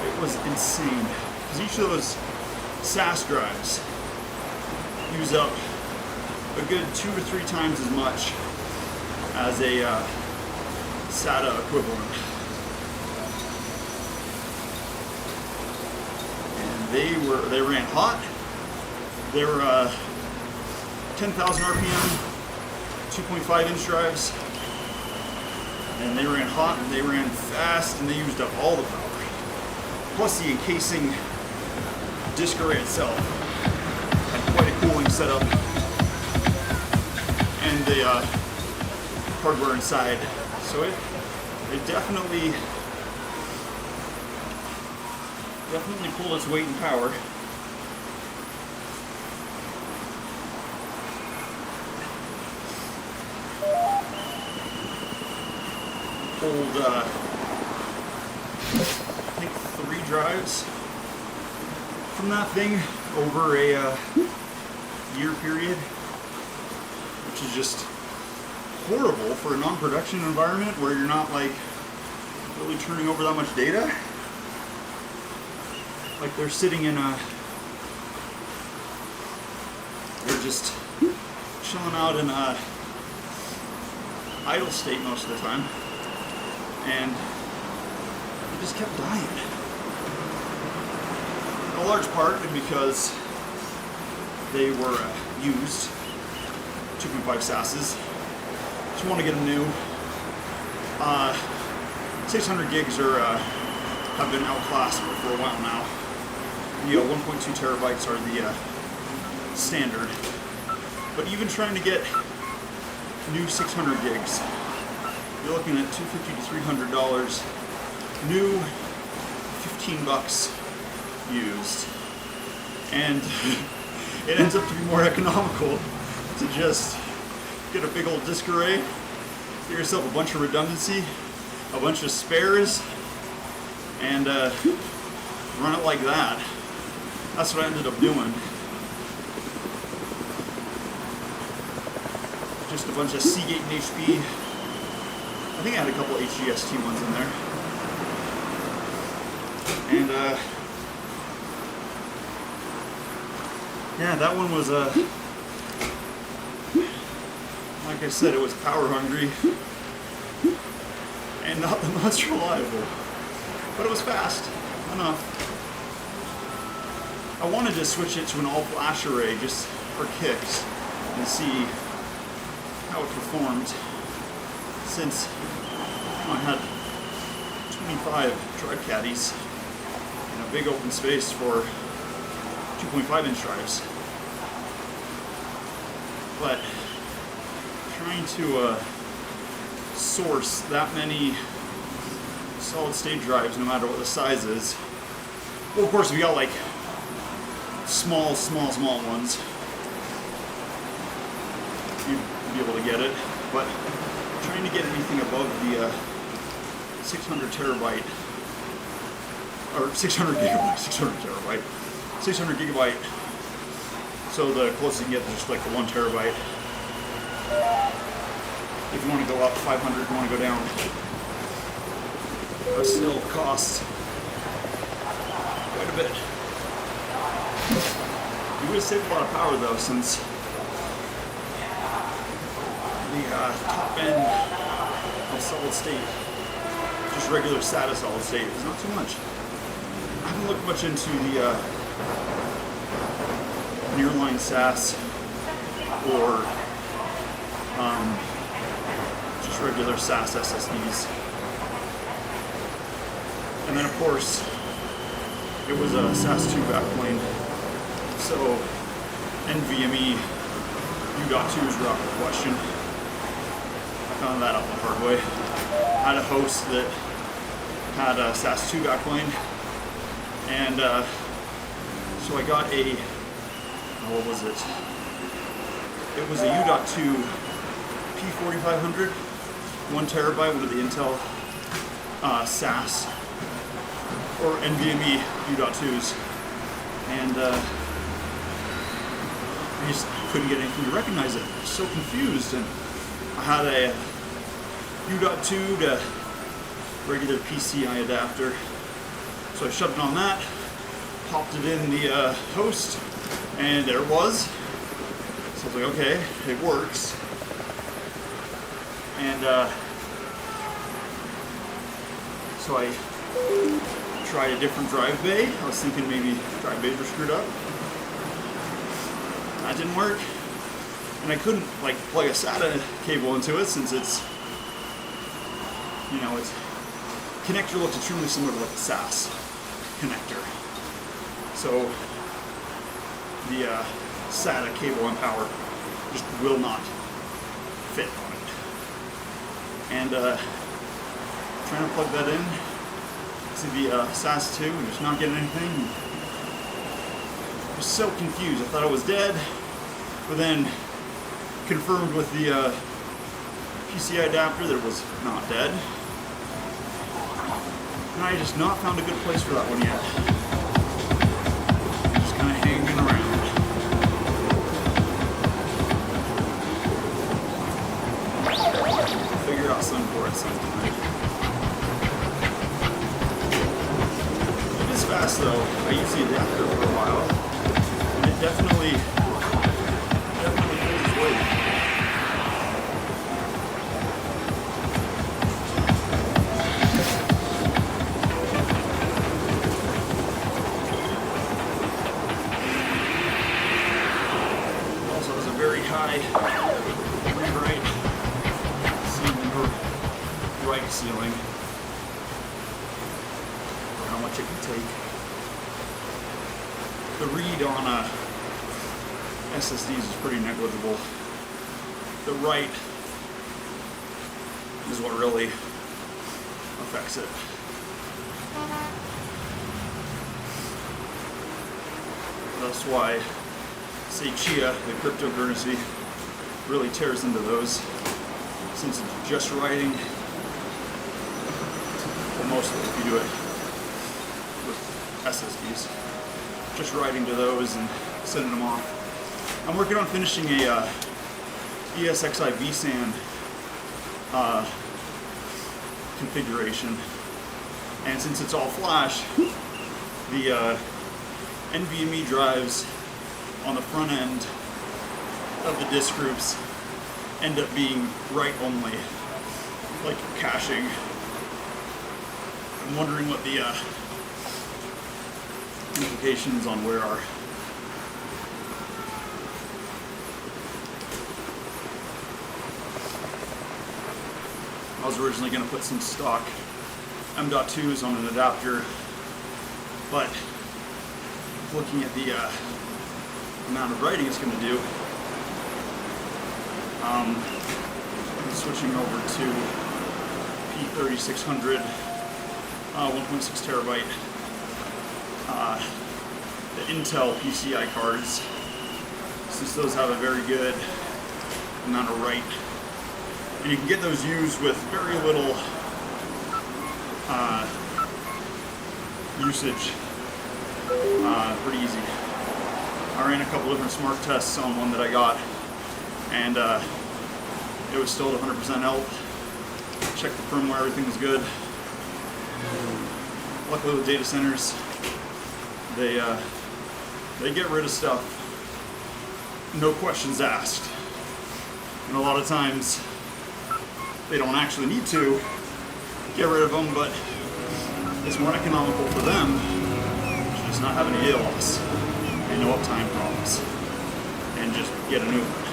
[SPEAKER 2] It was insane. Because each of those SAS drives use up a good 2 to 3 times as much as a SATA equivalent. And they ran hot. They were 10,000 RPM, 2.5 inch drives. And they ran hot, and they ran fast, and they used up all the power. Plus the encasing disk array itself had quite a cooling setup, and the hardware inside. So it definitely pulled its weight in power. Pulled, I think 3 drives from that thing over a year period, which is just horrible for a non-production environment where you're not like really turning over that much data. Like they're sitting in they're just chilling out in a idle state most of the time. And it just kept dying. A large part because they were used 2.5 SASs. Just want to get them new. 600 gigs have been outclassed for a while now. 1.2 terabytes are the standard. But even trying to get new 600 gigs, you're looking at $250 to $300 new, $15 used, and it ends up to be more economical to just get a big old disk array, get yourself a bunch of redundancy, a bunch of spares, and run it like that. That's what I ended up doing. Just a bunch of Seagate and HP. I think I had a couple HGST ones in there. And yeah, that one was like I said, it was power hungry and not the most reliable, but it was fast enough. I wanted to switch it to an all flash array just for kicks and see how it performed, since I had 25 drive caddies big open space for 2.5-inch drives. But trying to source that many solid state drives, no matter what the size is. Well, of course, we got like small ones. You'd be able to get it, but trying to get anything above the 600 terabyte or 600 gigabyte. So the closest you can get is just like the 1 terabyte. If you want to go up 500, if you want to go down, that still costs quite a bit. You would save a lot of power though, since the top end of solid state, just regular SATA solid state, is not too much. I haven't looked much into the nearline SAS or just regular SAS SSDs. And then of course, it was a SAS 2 backplane, so NVMe U.2s were out of the question. I found that out the hard way. I had a host that had a SAS 2 backplane, and so I got a, what was it? It was a U.2 P4500, 1 terabyte, one of the Intel SAS or NVMe U.2s, and I just couldn't get anything to recognize it. I was so confused, and I had a U.2 to regular PCI adapter, so I shoved it on that, popped it in the host, and there it was. So I was like, okay, it works. And so I tried a different drive bay. I was thinking maybe drive bays were screwed up. That didn't work. And I couldn't like plug a SATA cable into it, since it's, you know, its connector looks extremely similar to like the SAS connector. So the SATA cable and power just will not fit on it. And trying to plug that in to the SAS 2 and just not getting anything. I was so confused. I thought I was dead, but then confirmed with the PCI adapter that it was not dead. And I just not found a good place for that one yet. Just kind of hanging around. Figure out something for it sometime. It is fast though. I used the adapter for a while, and it definitely pulls its weight. Also has a very high rewrite ceiling, or write ceiling, for how much it can take. The read on SSDs is pretty negligible. The write is what really affects it. That's why, say, Chia, the cryptocurrency, really tears into those, since it's just writing. Well, mostly if you do it with SSDs. Just writing to those and sending them off. I'm working on finishing a ESXi vSAN configuration, and since it's all flash, the NVMe drives on the front end of the disk groups end up being write only, like caching. I'm wondering what the implications on where are. I was originally going to put some stock M.2s on an adapter but looking at the amount of riding it's going to do, I'm switching over to P3600, 1.6 terabyte, the Intel PCI cards, since those have a very good amount of write, and you can get those used with very little usage, pretty easy. I ran a couple different smart tests on one that I got, and it was still at 100% health. Checked the firmware, everything was good. Luckily with data centers, they get rid of stuff, no questions asked. And a lot of times, they don't actually need to get rid of them, but it's more economical for them to just not have any data loss and no uptime problems, and just get a new one.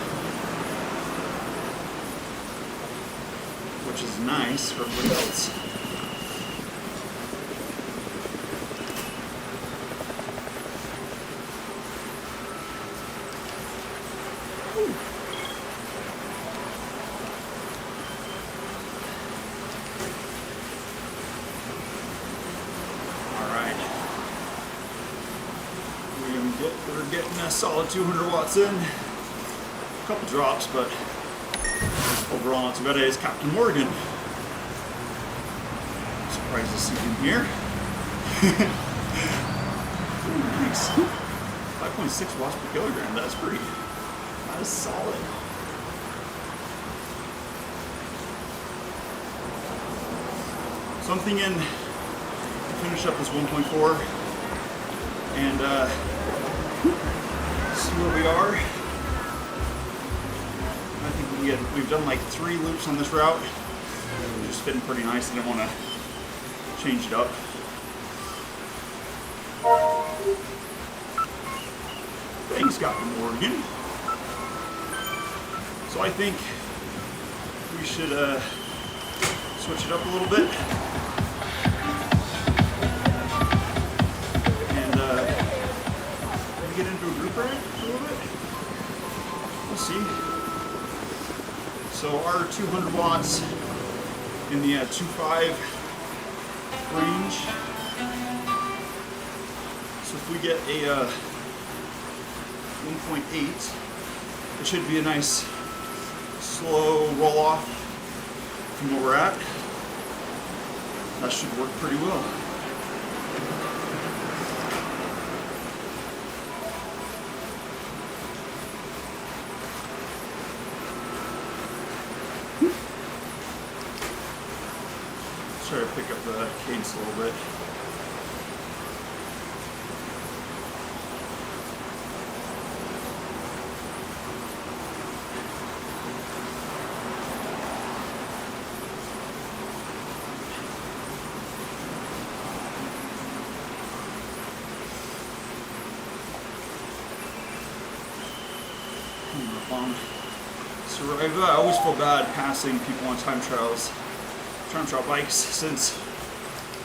[SPEAKER 2] Which is nice for everybody else. Alright. We're getting a solid 200 watts in. A couple drops, but overall not too bad. Is Captain Morgan. I'm surprised to see him here. Ooh, nice. 5.6 watts per kilogram. That is solid. So I'm thinking to finish up this 1.4 and see where we are. I think we've done like 3 loops on this route. We're just fitting pretty nice. I didn't want to change it up. Thanks, Captain Morgan. So I think we should switch it up a little bit. And maybe get into a group ride a little bit. We'll see. So our 200 watts in the 2.5 range. So if we get a 1.8, it should be a nice slow roll off from where we're at. That should work pretty well. Try to pick up the cadence a little bit. So I always feel bad passing people on time trial bikes, since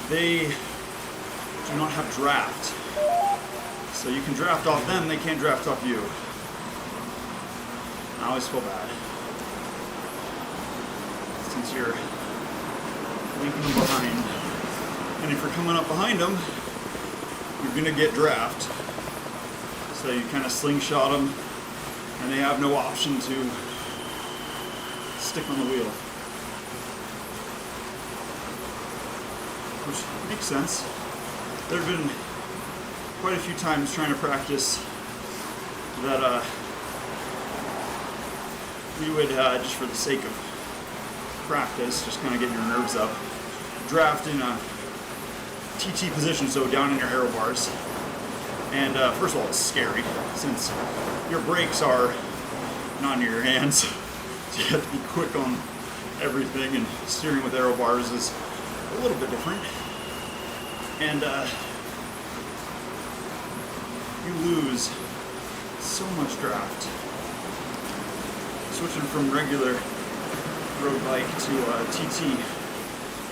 [SPEAKER 2] they do not have draft. So you can draft off them, they can't draft off you. I always feel bad, since you're linking them behind. And if you're coming up behind them, you're gonna get draft. So you kind of slingshot them, and they have no option to stick on the wheel. Which makes sense. There have been quite a few times trying to practice that we would, just for the sake of practice, just kind of getting your nerves up, draft in a TT position, so down in your aero bars. And first of all, it's scary, since your brakes are not in your hands. So you have to be quick on everything, and steering with aero bars is a little bit different. And you lose so much draft. Switching from regular road bike to TT,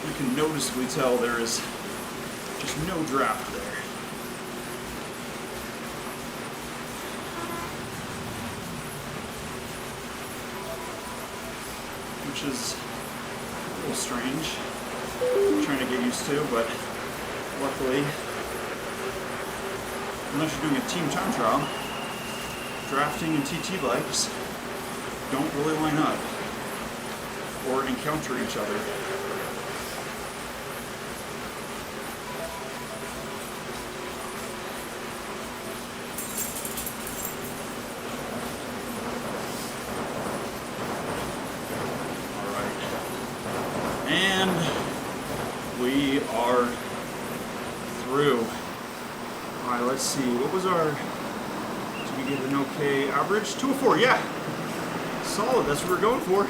[SPEAKER 2] you can noticeably tell there is just no draft there. which is a little strange. I'm trying to get used to, but luckily, unless you're doing a team time trial, drafting and TT bikes don't really line up or encounter each other. And we are through. Alright, let's see. What was our... Did we get an okay average? 204, yeah. Solid, that's what we're going for.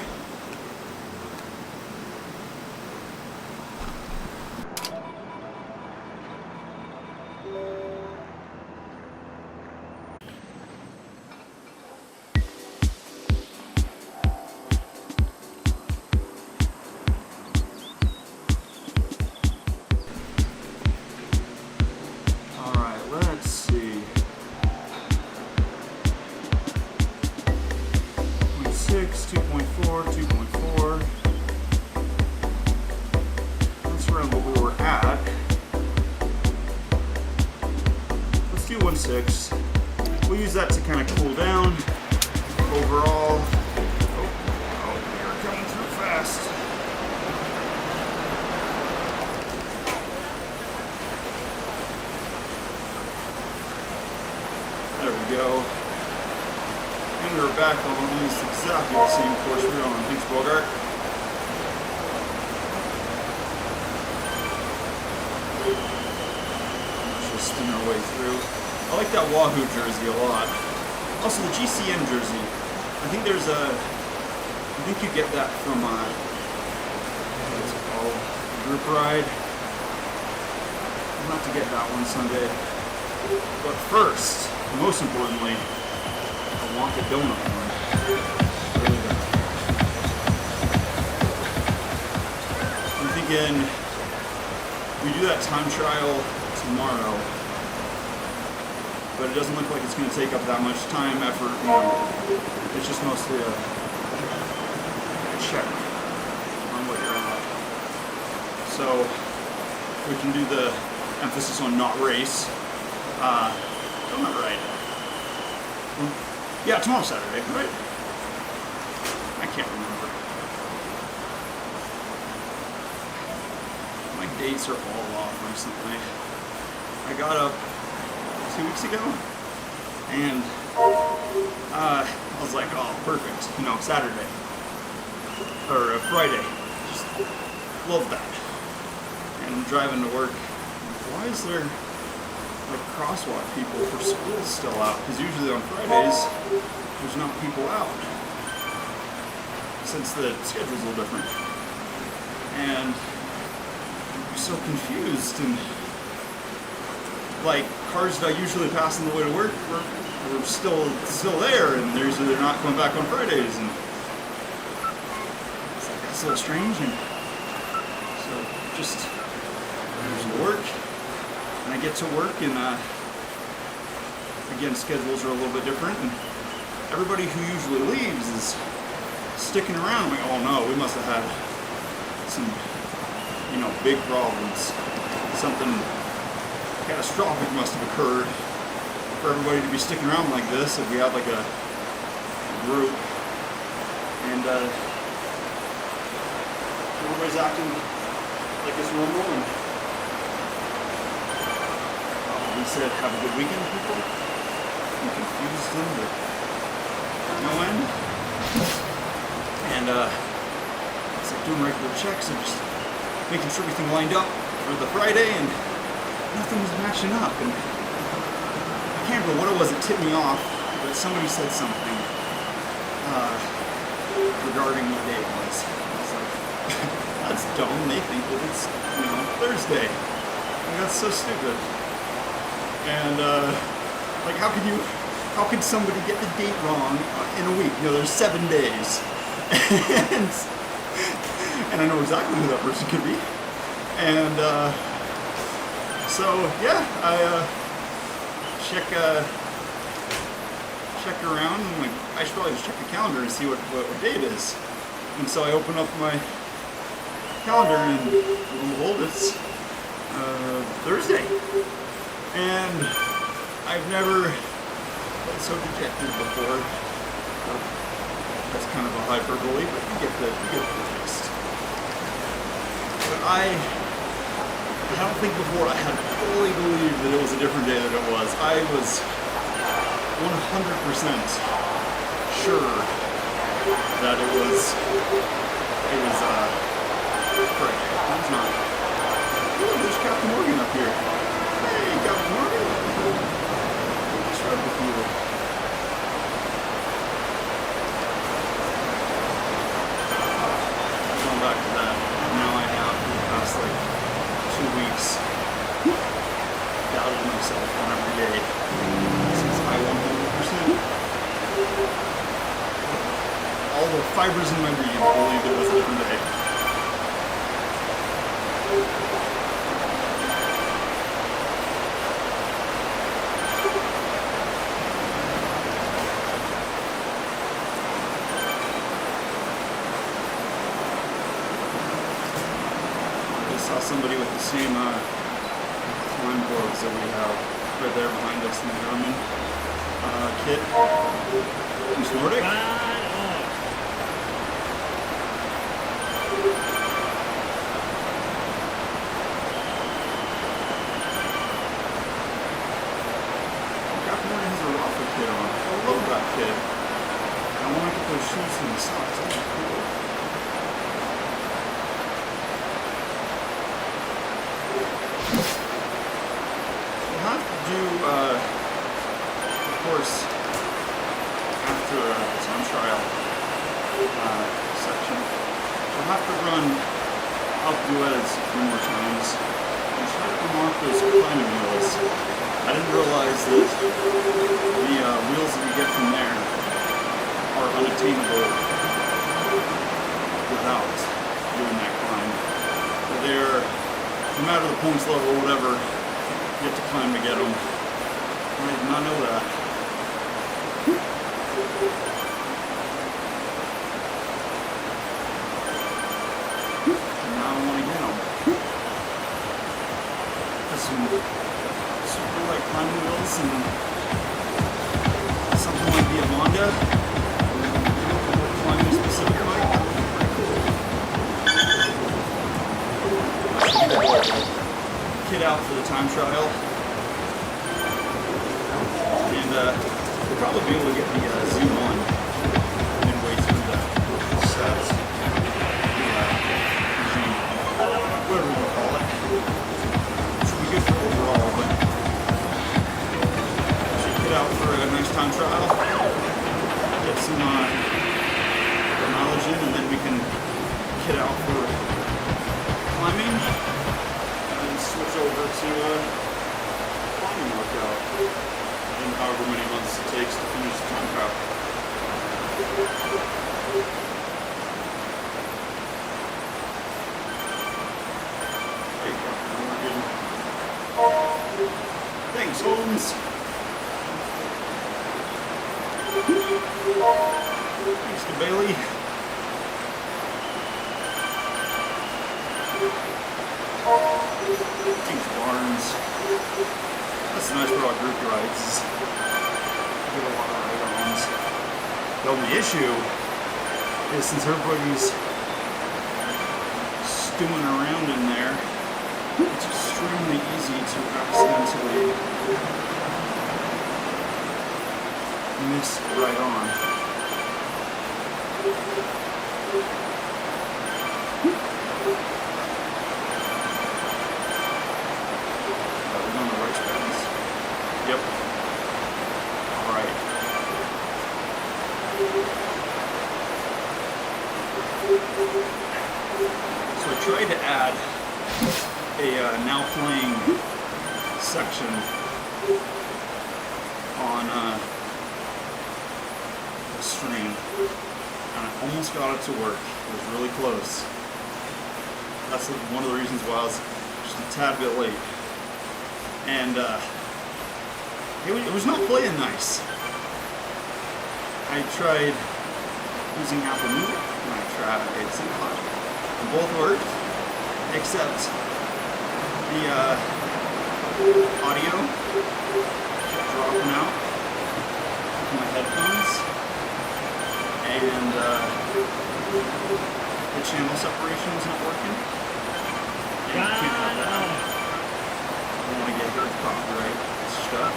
[SPEAKER 2] Let's see. 0.6, 2.4, 2.4. That's around what we were at. Let's do 1.6. We'll use that to kind of cool down. Overall. Oh, we're coming through fast. There we go. And we were back on almost exactly the same course we were on. Thanks, Bogart. Let's just spin our way through. I like that Wahoo jersey a lot. Also, the GCN jersey. I think there's a... I think you get that from, what's it called? Group Ride. I'll have to get that one someday. But first, most importantly, I want the donut one. Really good. I'm thinking we do that time trial tomorrow, but it doesn't look like it's going to take up that much time, effort, you know. It's just mostly a check on what you're at. So we can do the emphasis on not race. Donut ride. Yeah, tomorrow's Saturday, right? I can't remember. My dates are all off recently. I got up 2 weeks ago, and I was like, oh, perfect. You know, Saturday. Or Friday. Just love that. And driving to work. Why is there like crosswalk people for school still out? Because usually on Fridays there's not people out, since the schedule's a little different. And I'm so confused, and like cars that I usually pass on the way to work were still there, and they're not coming back on Fridays, and it's like that's a little strange. And so just there's work. And I get to work, and again, schedules are a little bit different, and everybody who usually leaves is sticking around. I'm like, oh no, we must have had some, you know, big problems. Something catastrophic must have occurred for everybody to be sticking around like this. If we had like a group, and everybody's acting like it's normal, and he said, have a good weekend, people. You confused them, but no end. And it's like doing regular checks and just making sure everything lined up for the Friday, and nothing was matching up. And I can't remember what it was that tipped me off, but somebody said something regarding what day it was. I was like, that's dumb. They think that it's, you know, Thursday. And that's so stupid. And like, how could somebody get the date wrong in a week? You know, there's 7 days, and I know exactly who that person could be. And so yeah, I check around, and like I should probably just check the calendar and see what day it is. And so I open up my calendar and lo and behold, it's Thursday. And I've never been so dejected before. That's kind of a hyperbole, but you get the gist. But I don't think before I had fully believed that it was a different day than it was. I was 100% sure that it was Friday. It's not. Oh, there's Captain Morgan up here. Hey, Captain Morgan. What's up with you? Going back to that. Now I have for the past 2 weeks doubted myself on every day since I 100%. All the fibers in my being believed it was a different day. I saw somebody with the same climb boards that we have right there behind us in the Garmin kit. Who's Nordic? Kid on. I love that kid. I want to get those shoes and the socks. That's cool. We'll have to do, of course, after the time trial section, we'll have to run up duets a few more times and try to mark those climbing wheels. I didn't realize that the wheels that you get from there are unattainable without doing that climb. They're, no matter the points level or whatever, you have to climb to get them. I did not know that. And now I want to get them. Super light climbing wheels and something like the Amanda, climbing specific bike. Kit out for the time trial, and we'll probably be able to get the zoom on midway through the set, whatever we call it. Should be good for overall, but should get out for a nice time trial, get some knowledge in, and then we can kit out for climbing and switch over to climbing workout in however many months it takes to finish the time trial. There you go. Thanks, Holmes. Thanks to Bailey. Thanks, Barnes. That's nice for our group rides. Get a lot of ride-ons. The only issue is since everybody's stewing around in there, it's extremely easy to accidentally miss right on. Are we on the right spots? Yep. Alright. So I tried to add a now playing section on the stream, and I almost got it to work. It was really close. That's one of the reasons why I was just a tad bit late. And it was not playing nice. I tried using Apple Music. And I tried SoundCloud. And both worked, except the audio kept dropping out of my headphones, and the channel separation was not working. And you can't have that. I don't want to get hurt copyright stuff.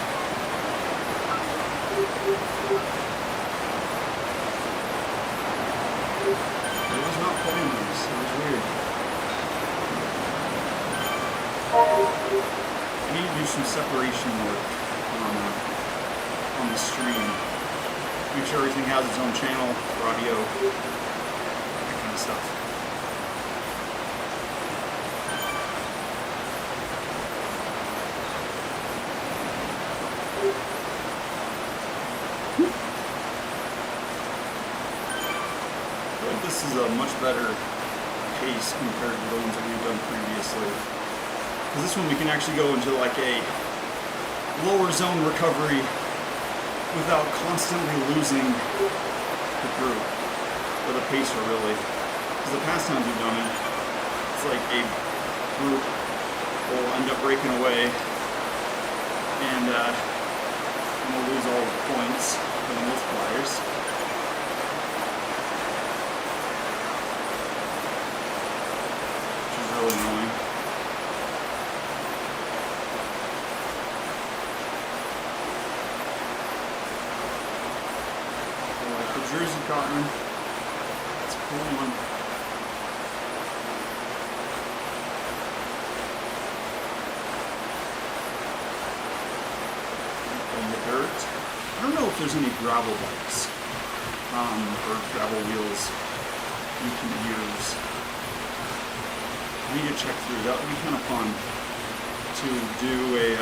[SPEAKER 2] It was not playing this. It was weird. I need to do some separation work on the stream. Make sure everything has its own channel for audio, that kind of stuff. I feel like this is a much better pace compared to the ones that we've done previously. Because this one we can actually go into like a lower zone recovery without constantly losing the group or the pacer, really. Because the past times we've done it, it's like a group will end up breaking away and we'll lose all the points for the multipliers. Which is really annoying. Jersey cotton. It's a cool one. And the dirt. I don't know if there's any gravel bikes or gravel wheels you can use. I need to check through. That would be kind of fun to do a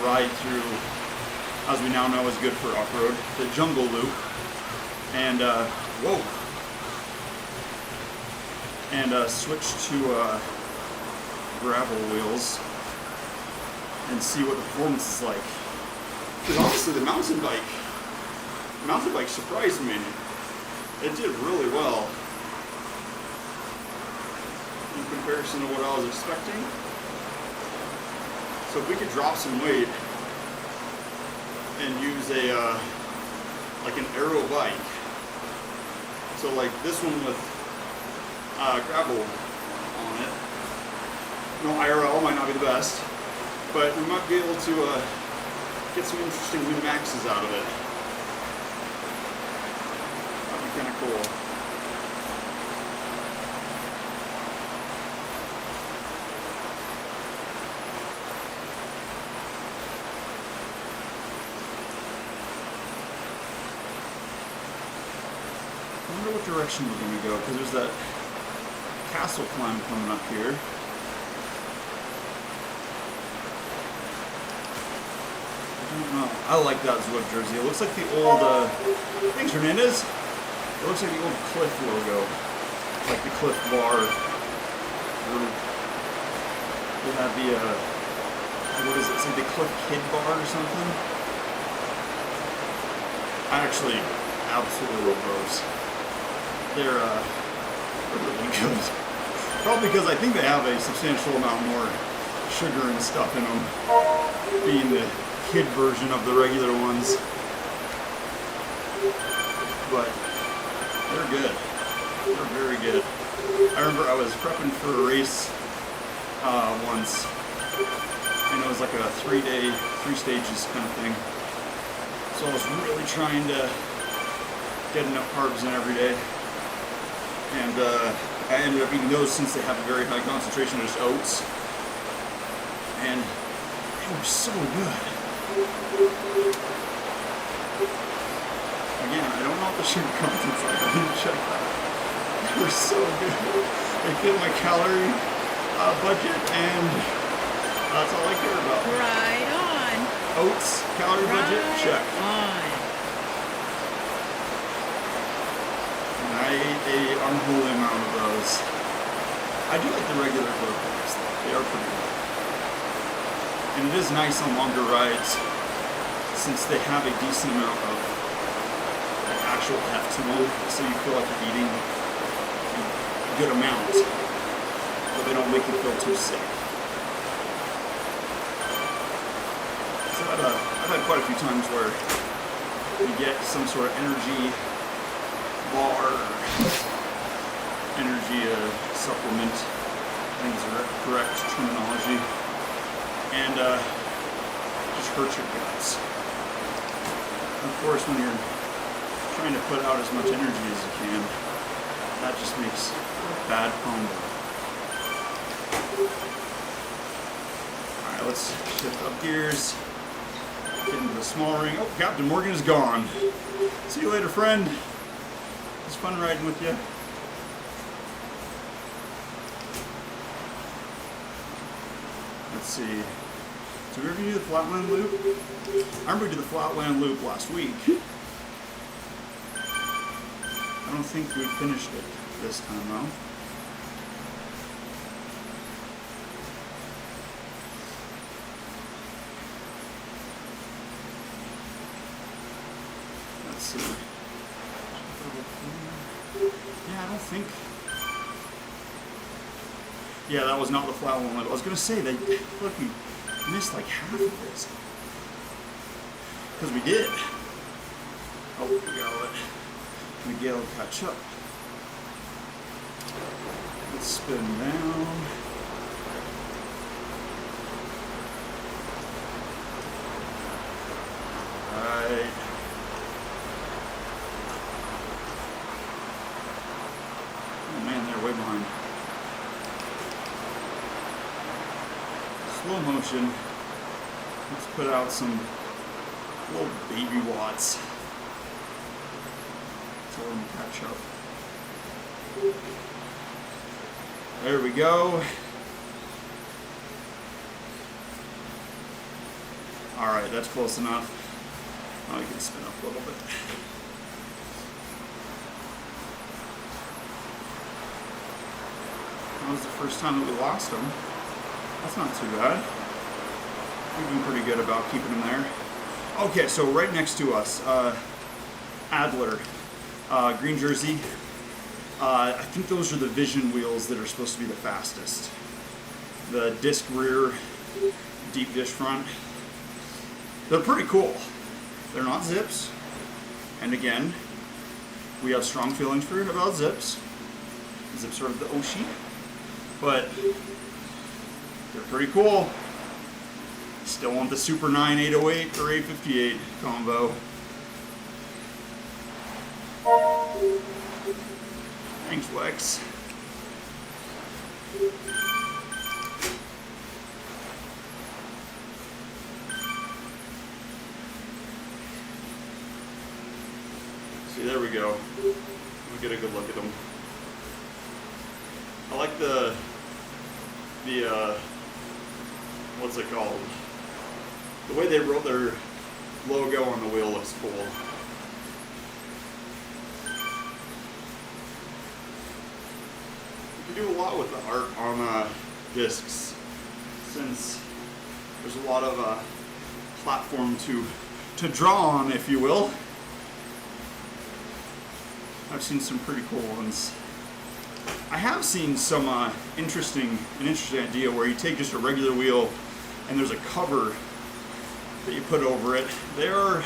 [SPEAKER 2] ride through, as we now know is good for off-road, the jungle loop. And whoa, and switch to gravel wheels and see what the performance is like. Because honestly, the mountain bike surprised me. It did really well in comparison to what I was expecting. So if we could drop some weight and use a like an aero bike. So like this one with gravel on it. No IRL might not be the best, but we might be able to get some interesting wind maxes out of it. That'd be kind of cool. I wonder what direction we're going to go, because there's that castle climb coming up here. I don't know. I like that Zwift jersey. It looks like the old, thanks Hernandez. It looks like the old Cliff logo. Like the Cliff bar group. They have the, what is it? It's like the Cliff Kid bar or something. I actually absolutely love those. They're really good. Probably because I think they have a substantial amount more sugar and stuff in them, being the kid version of the regular ones. But they're good. They're very good. I remember I was prepping for a race once, and it was like a 3-day, 3 stages kind of thing. So I was really trying to get enough carbs in every day. And I ended up eating those since they have a very high concentration of just oats. And they were so good. Again, I don't know what the sugar content's like. I didn't check that. They were so good. They fit my calorie budget, and that's all I care about.
[SPEAKER 4] Right on.
[SPEAKER 2] Oats, calorie budget, check.
[SPEAKER 4] On.
[SPEAKER 2] I ate a unholy amount of those. I do like the regular burgers though. They are pretty good. And it is nice on longer rides since they have a decent amount of actual heft to them, so you feel like you're eating a good amount, but they don't make you feel too sick. So I've had quite a few times where you get some sort of energy bar, energy supplement, I think is the correct terminology, and just hurts your guts. Of course, when you're trying to put out as much energy as you can, that just makes a bad combo. Alright, let's shift up gears, get into the small ring. Oh, Captain Morgan is gone. See you later, friend. It's fun riding with you. Let's see. Did we ever do the flatland loop? I remember we did the flatland loop last week. I don't think we finished it this time though. Let's see. Yeah, I don't think. Yeah, that was not the flatland loop. I was gonna say that. Look, we missed like half of this. Because we did. Oh, we gotta let Miguel catch up. Let's spin down. Alright. Oh man, they're way behind. Slow motion. Let's put out some little baby watts. Tell them to catch up. There we go. Alright, that's close enough. Now we can spin up a little bit. That was the first time that we lost them. That's not too bad. We've been pretty good about keeping them there. Okay, so right next to us, Adler, green jersey. I think those are the Vision wheels that are supposed to be the fastest. The disc rear, deep dish front. They're pretty cool. They're not zips. And again, we have strong feelings about zips. Zips are the Oshi. But they're pretty cool. Still want the Super 9 808 or 858 combo. Thanks, Lex. See, there we go. We'll get a good look at them. I like the what's it called? The way they wrote their logo on the wheel looks cool. You can do a lot with the art on discs, since there's a lot of platform to draw on, if you will. I've seen some pretty cool ones. I have seen some interesting idea where you take just a regular wheel and there's a cover that you put over it. They are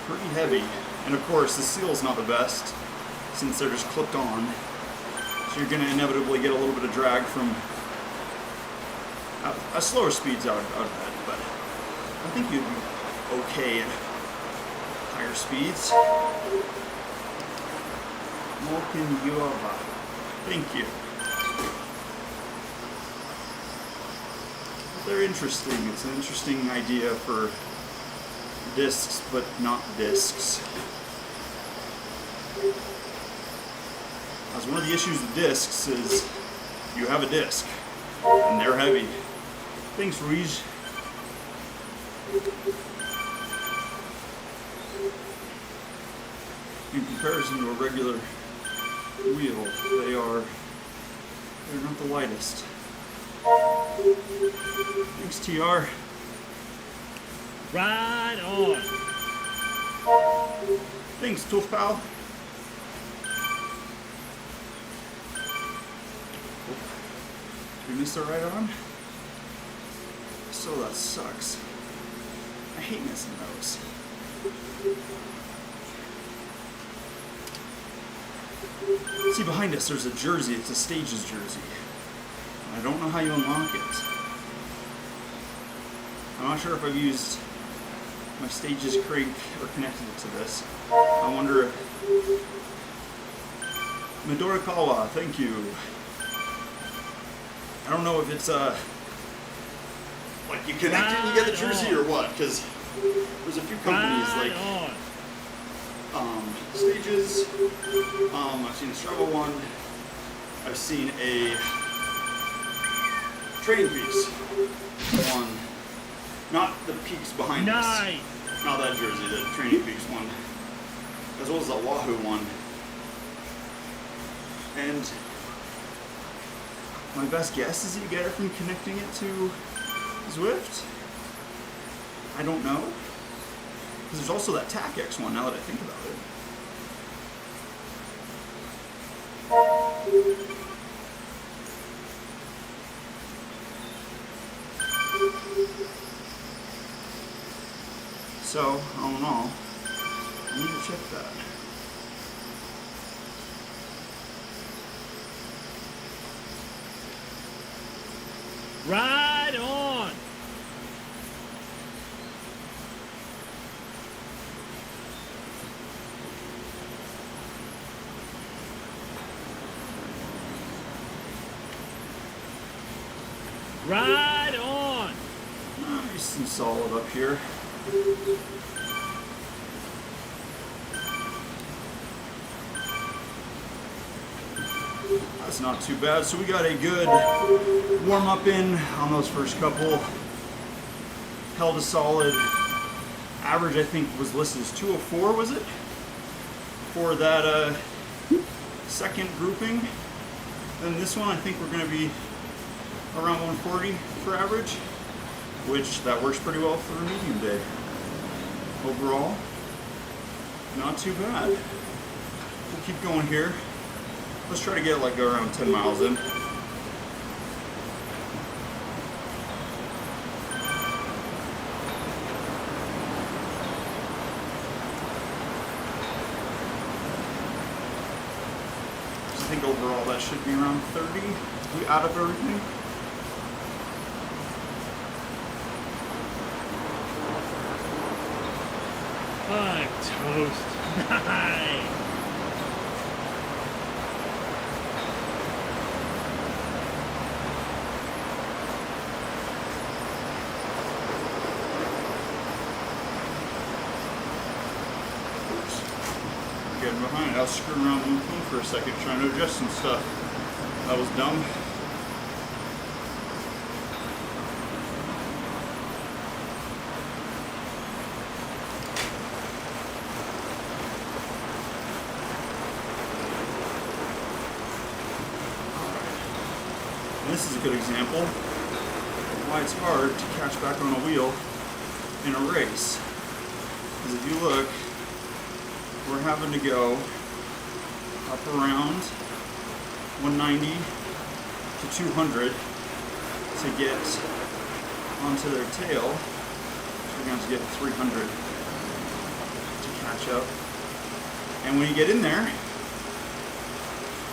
[SPEAKER 2] pretty heavy, and of course the seal's not the best since they're just clipped on. So you're going to inevitably get a little bit of drag from slower speeds out of that, but I think you'd be okay at higher speeds. Molken Yuava. Thank you. They're interesting. It's an interesting idea for discs, but not discs. As one of the issues with discs is you have a disc, and they're heavy. Thanks, Ruiz. In comparison to a regular wheel, they're not the lightest. Thanks, TR.
[SPEAKER 4] Right on.
[SPEAKER 2] Thanks, Tooth Pal. We missed the right arm? So that sucks. I hate missing those. See, behind us there's a jersey. It's a Stages jersey. I don't know how you unlock it. I'm not sure if I've used my Stages crank or connected it to this. I wonder if... Midorikawa, thank you. I don't know if it's like you connect it and you get the jersey or what, because there's a few companies like Stages. I've seen a Struggle one. I've seen a Trading Peaks one. Not the peaks behind us. Not that jersey, the Training Peaks one. As well as the Wahoo one. And my best guess is that you get it from connecting it to Zwift. I don't know. Because there's also that TACX one now that I think about it. So, all in all, I need to check that.
[SPEAKER 4] Right on! Right on!
[SPEAKER 2] Nice and solid up here. That's not too bad. So we got a good warm up in on those first couple. Held a solid average, I think was listed as 204, was it? For that second grouping. Then this one, I think we're going to be around 140 for average, which that works pretty well for a medium day. Overall, not too bad. We'll keep going here. Let's try to get like around 10 miles in. I think overall that should be around 30. We out of everything.
[SPEAKER 4] I'm toast. Nice.
[SPEAKER 2] Getting behind. I was screwing around with my phone for a second trying to adjust some stuff. That was dumb. And this is a good example of why it's hard to catch back on a wheel in a race. Because if you look, we're having to go up around 190 to 200 to get onto their tail. So we're going to have to get 300 to catch up. And when you get in there,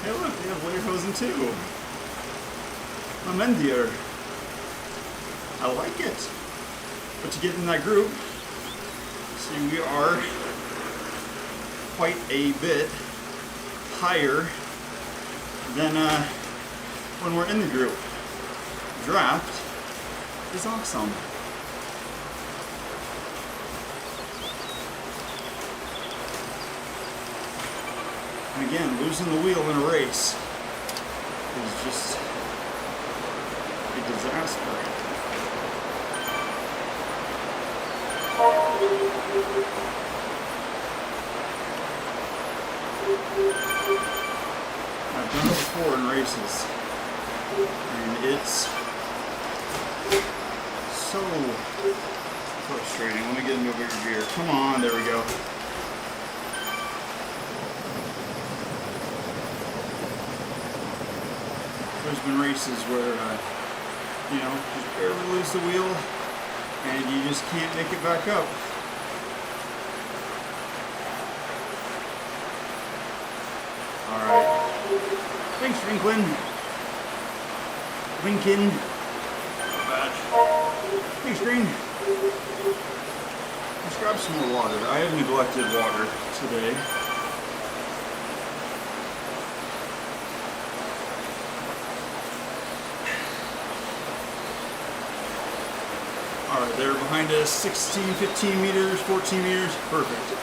[SPEAKER 2] hey look, they have Lederhosen too. Amendier. I like it. But to get in that group, see, we are quite a bit higher than when we're in the group. Draft is awesome. And again, losing the wheel in a race is just a disaster. I've done it before in races, and it's so frustrating. Let me get into a bigger gear. Come on, there we go. there's been races where, you know, just barely lose the wheel and you just can't make it back up. Alright. Thanks, Rinklin. Winkin. Not bad. Thanks, Green. Let's grab some more water. I have neglected water today. Alright, they're behind us 16, 15 meters, 14 meters. Perfect.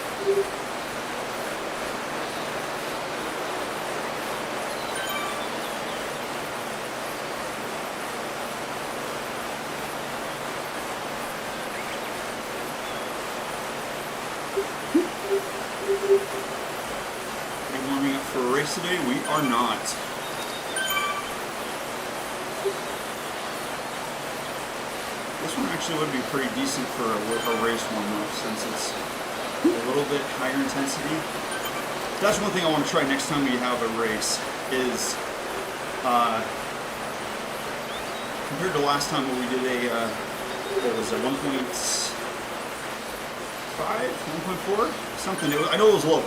[SPEAKER 2] Are we warming up for a race today? We are not. This one actually would be pretty decent for a race warm-up since it's a little bit higher intensity. That's one thing I want to try next time we have a race is compared to last time when we did a what was it, 1.5, 1.4, something. I know it was lower.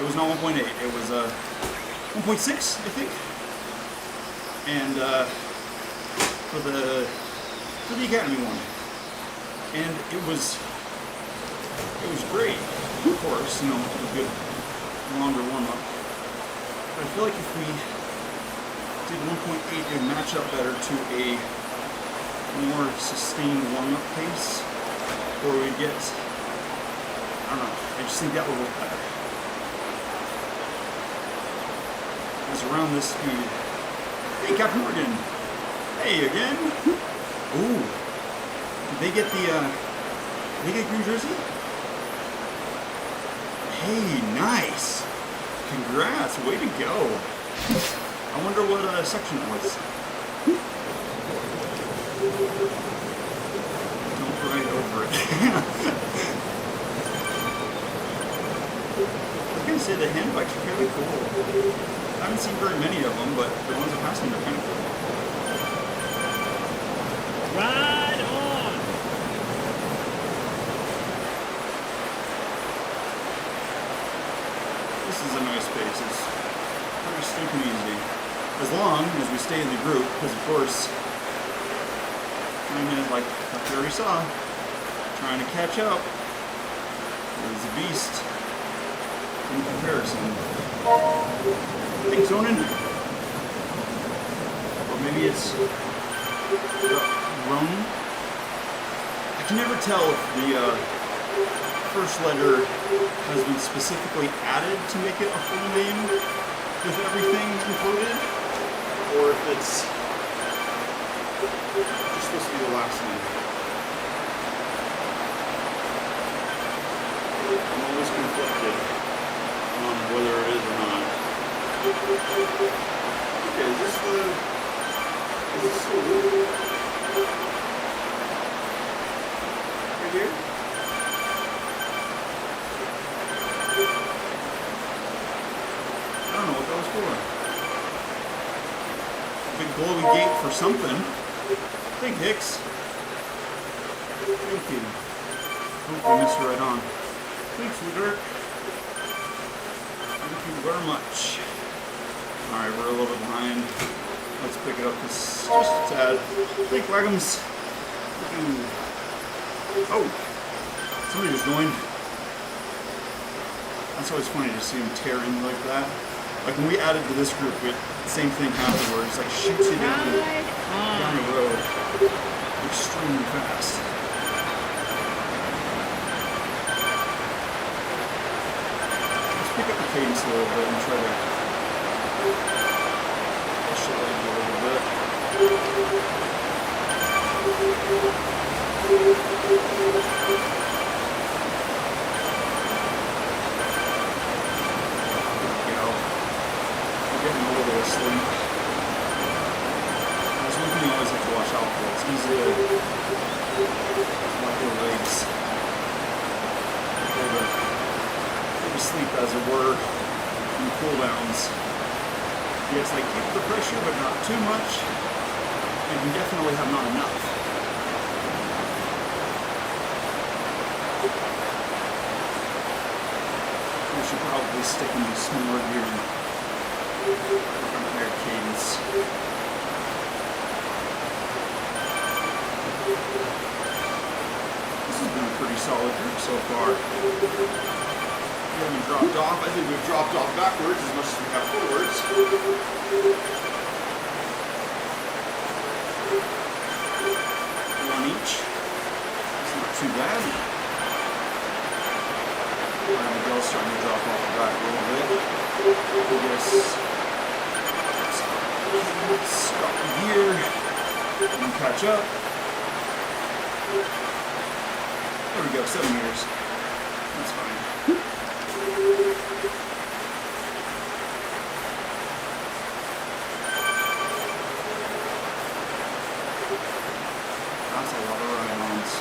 [SPEAKER 2] It was not 1.8. It was 1.6, I think. And for the Academy one, and it was great. Of course, you know, a good longer warm up. But I feel like if we did 1.8, it would match up better to a more sustained warm up pace, or we'd get, I don't know. I just think that would work better. Because around this speed. Hey, Captain Morgan. Hey again. Ooh, did they get green jersey? Hey, nice. Congrats, way to go. I wonder what section it was. Don't write over it. I was gonna say the hand bikes are really cool. I haven't seen very many of them, but the ones that passed me are kind of cool.
[SPEAKER 4] Ride on!
[SPEAKER 2] This is a nice pace. It's pretty stinking easy. As long as we stay in the group, because of course, trying to, like you already saw, trying to catch up is a beast in comparison. Thanks, Onan. Or maybe it's Roan. I can never tell if the first letter has been specifically added to make it a full name with everything included, or if it's just supposed to be the last name. I'm always conflicted on whether it is or not. Okay, is this the right here? I don't know what that was for. Big glowing gate for something. Thank Hicks. Thank you. Oh, I missed right on. Thanks, Woodard. Thank you very much. Alright, we're a little bit behind. Let's pick it up just a tad. Thank Wagums. Oh, somebody just joined. That's always funny to see him tear in like that. Like when we added to this group, the same thing happened where it's like shoots you down the road extremely fast. Let's pick up the cadence a little bit and try to push it a little bit. Getting a little bit of sleep. There's one thing you always have to watch out for. It's easy to like your legs. Go to sleep, as it were, in cooldowns. Yes, I keep the pressure, but not too much. And you definitely have not enough. We should probably stick in the smaller gear and work on higher cadence. This has been a pretty solid group so far. We haven't dropped off. I think we've dropped off backwards as much as we have forwards. One each. It's not too bad. The girl's starting to drop off the back a little bit. I guess stop here and catch up. There we go, 7 meters. That's fine. That's a lot of ride-ons.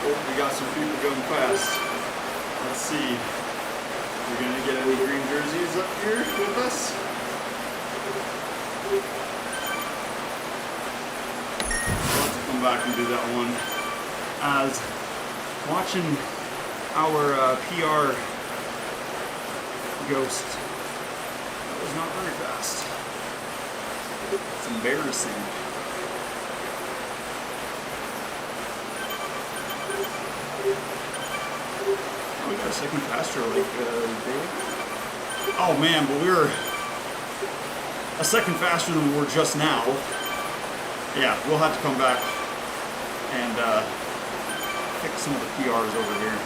[SPEAKER 2] Oh, we got some people going fast. Let's see. We're gonna get any green jerseys up here with us. We'll have to come back and do that one. As watching our PR ghost, that was not very fast. It's embarrassing. We got a second faster like day. Oh man, but we were a second faster than we were just now. Yeah, we'll have to come back and pick some of the PRs over here.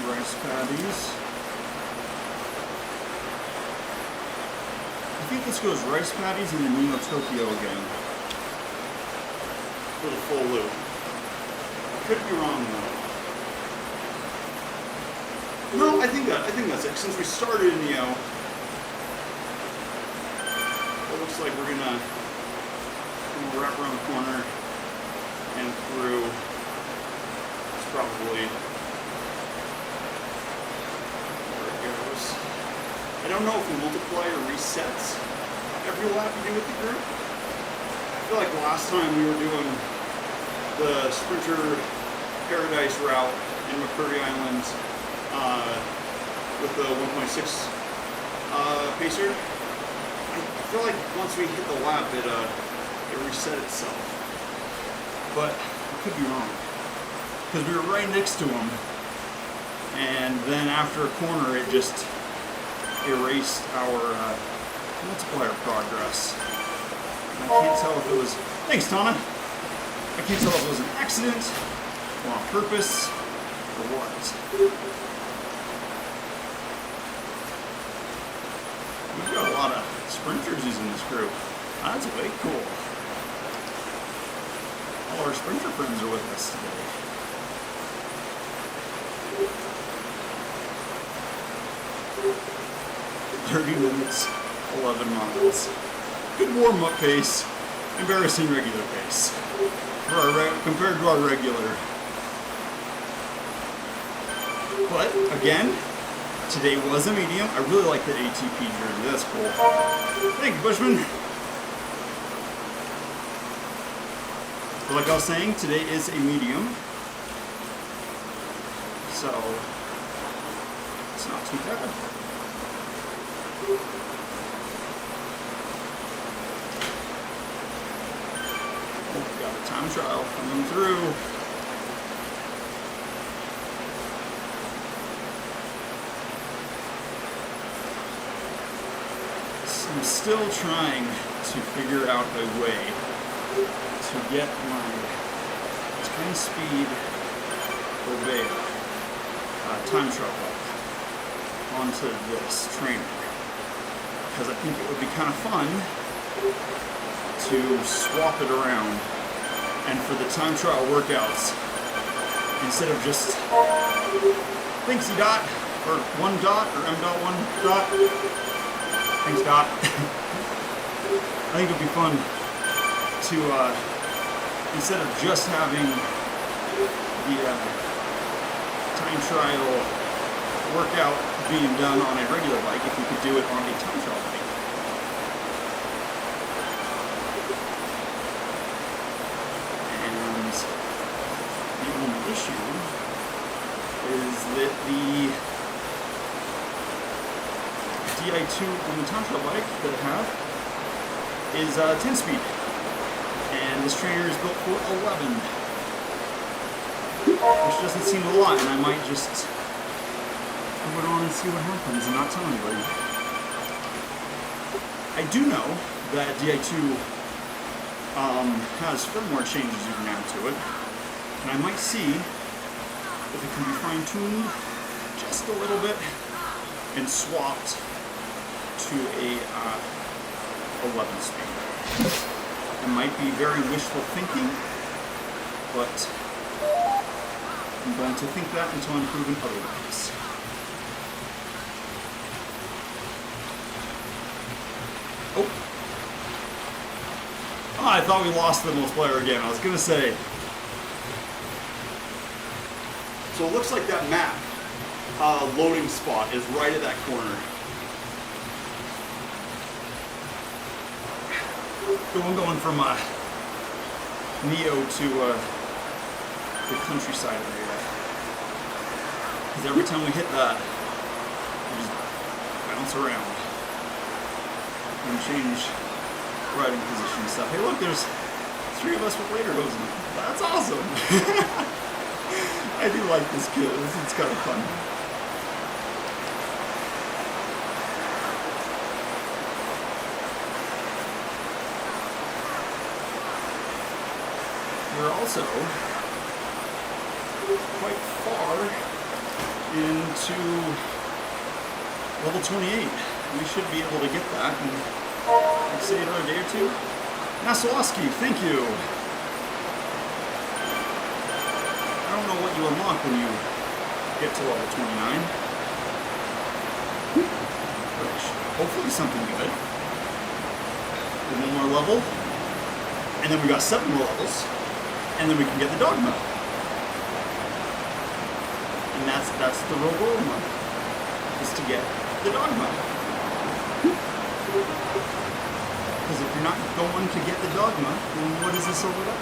[SPEAKER 2] Rice patties. I think this goes rice patties and then Neo Tokyo again. For the full loop. Could be wrong though. No, I think that's it. Since we started in Neo, it looks like we're gonna wrap around the corner and through. It's probably. I don't know if the multiplier resets every lap you do with the group. I feel like last time we were doing the Sprinter Paradise route in McCurry Island with the 1.6 pacer. I feel like once we hit the lap, it reset itself. But I could be wrong. Because we were right next to him. And then after a corner, it just erased our multiplier progress. And I can't tell if it was... Thanks, Tana! I can't tell if it was an accident, or on purpose, or what. We've got a lot of sprint jerseys in this group. That's way cool. All our sprinter friends are with us today. 30 minutes, 11 miles. Good warm-up pace, embarrassing regular pace. For our compared to our regular. But, again, today was a medium. I really like the ATP jersey, that's cool. Thank you, Bushman. But like I was saying, today is a medium. So, it's not too bad. We've got a time trial coming through. So I'm still trying to figure out a way to get my 10-speed Obeya time trial up. onto this trainer because I think it would be kind of fun to swap it around. And for the time trial workouts, instead of just thanks dot or one dot or m.1 dot, thanks dot. I think it'd be fun to instead of just having the time trial workout being done on a regular bike, if you could do it on a time trial bike. And the only issue is that the Di2 on the time trial bike that I have is 10 speed. And this trainer is built for 11. Which doesn't seem a lot, and I might just put it on and see what happens and not tell anybody. I do know that Di2 has firmware changes you can add to it, and I might see if it can be fine-tuned just a little bit and swapped to a 11 speed. It might be very wishful thinking, but I'm going to think that until I'm proven otherwise. Oh, I thought we lost the multiplayer again. I was going to say.
[SPEAKER 3] So it looks like that map loading spot is right at that corner.
[SPEAKER 2] So I'm going from Neo to the countryside area. Because every time we hit that, we just bounce around and change riding position and stuff. Hey look, there's 3 of us with later goes in. That's awesome! I do like this kid. It's kind of fun. We're also quite far into level 28. We should be able to get that in, let's say, another day or two. Nasolowski, thank you. I don't know what you unlock when you get to level 29. Which, hopefully something good. And 1 more level. And then we got 7 more levels. And then we can get the dogma. And that's the real goal mode, is to get the dogma. Because if you're not going to get the dogma, then what is this all about?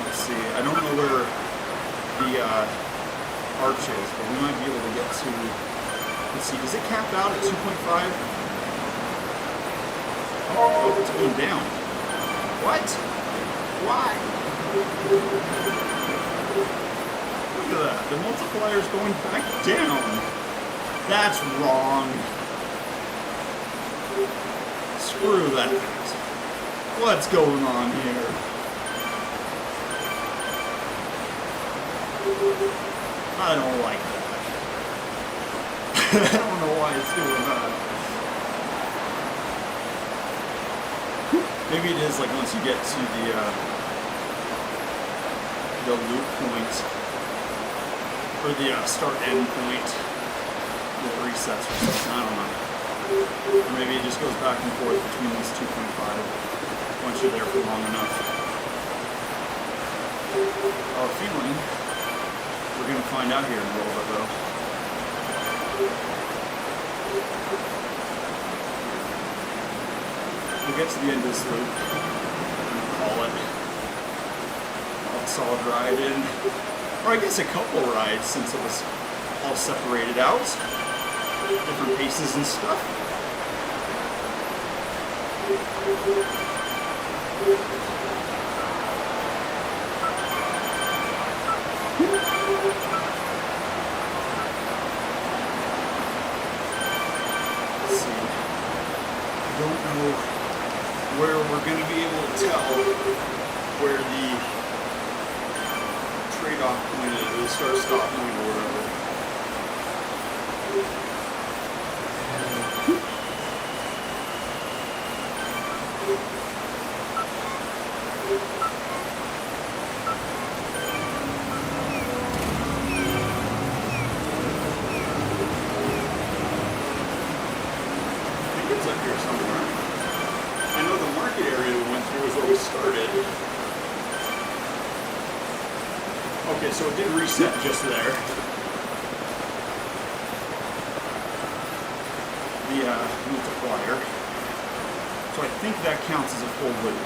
[SPEAKER 2] Let's see, I don't know where the arches, but we might be able to get to, let's see, does it cap out at 2.5? Oh, it's going down. What? Why? Look at that, the multiplier is going back down. That's wrong. Screw that. What's going on here? I don't like that. I don't know why it's doing that. Maybe it is like once you get to the loop point, or the start-end point, it resets or something, I don't know. Or maybe it just goes back and forth between these 2.5 once you're there for long enough. I have a feeling we're going to find out here in a little bit, though. We'll get to the end of this loop and call it a solid ride in, or I guess a couple rides since it was all separated out, different paces and stuff. don't know where we're going to be able to tell where the trade-off point is, or the start-stop point or whatever. It's up here somewhere. I know the market area we went through is where we started. Okay, so it did reset just there. The multiplier. So I think that counts as a full loop.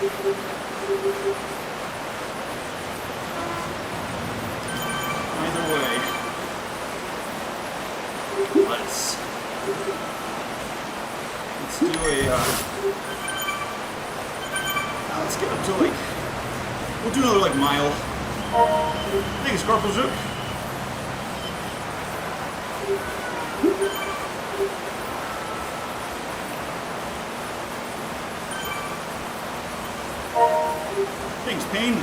[SPEAKER 2] Either way, let's do a, let's get up to like, we'll do another like mile. Thanks, Corporal Zook. Thanks, Payne.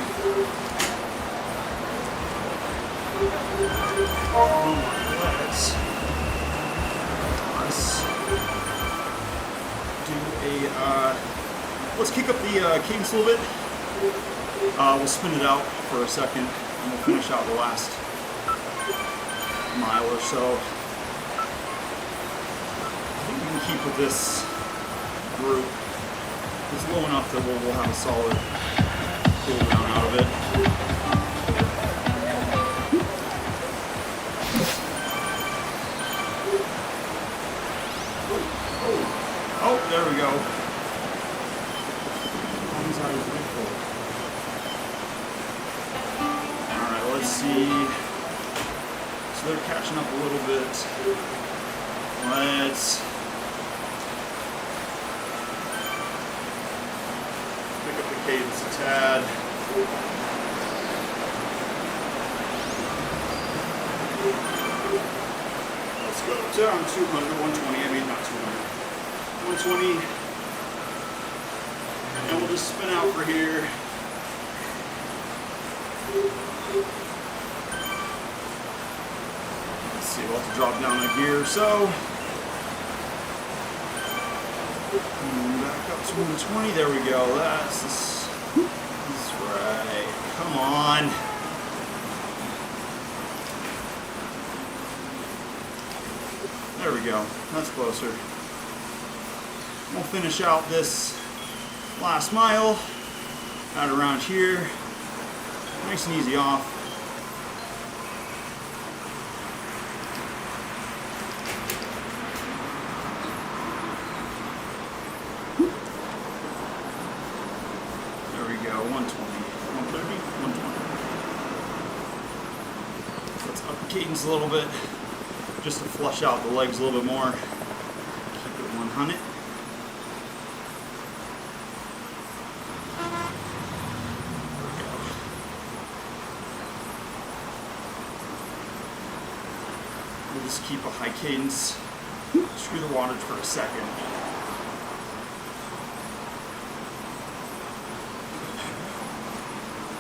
[SPEAKER 2] Let's kick up the cadence a little bit. We'll spin it out for a second, and we'll finish out the last mile or so. I think we can keep with this group. It's low enough that we'll have a solid cool down out of it. Oh, there we go. Alright, let's see. So they're catching up a little bit. Let's pick up the cadence a tad. Let's go down 200, 120, I mean not 200. 120. And we'll just spin out for here. Let's see, we'll have to drop down a gear or so. And back up to 120. There we go. That's right. Come on. There we go. That's closer. We'll finish out this last mile out around here. Nice and easy off. There we go, 120, 130, 120. Let's up the cadence a little bit, just to flush out the legs a little bit more. Keep it 100. We'll just keep a high cadence. Screw the wattage for a second.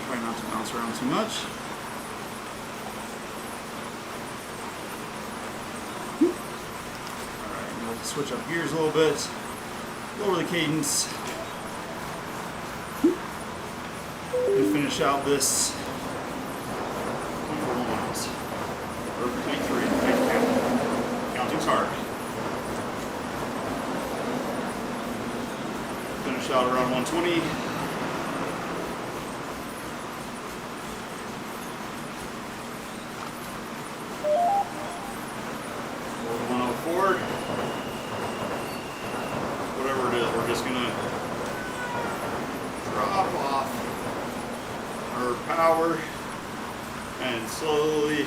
[SPEAKER 2] Try not to bounce around too much. Alright, we'll switch up gears a little bit. Lower the cadence. And finish out this 24 miles. Or 23. Counting's hard. Finish out around 120. Or 104. Whatever it is, we're just gonna drop off our power and slowly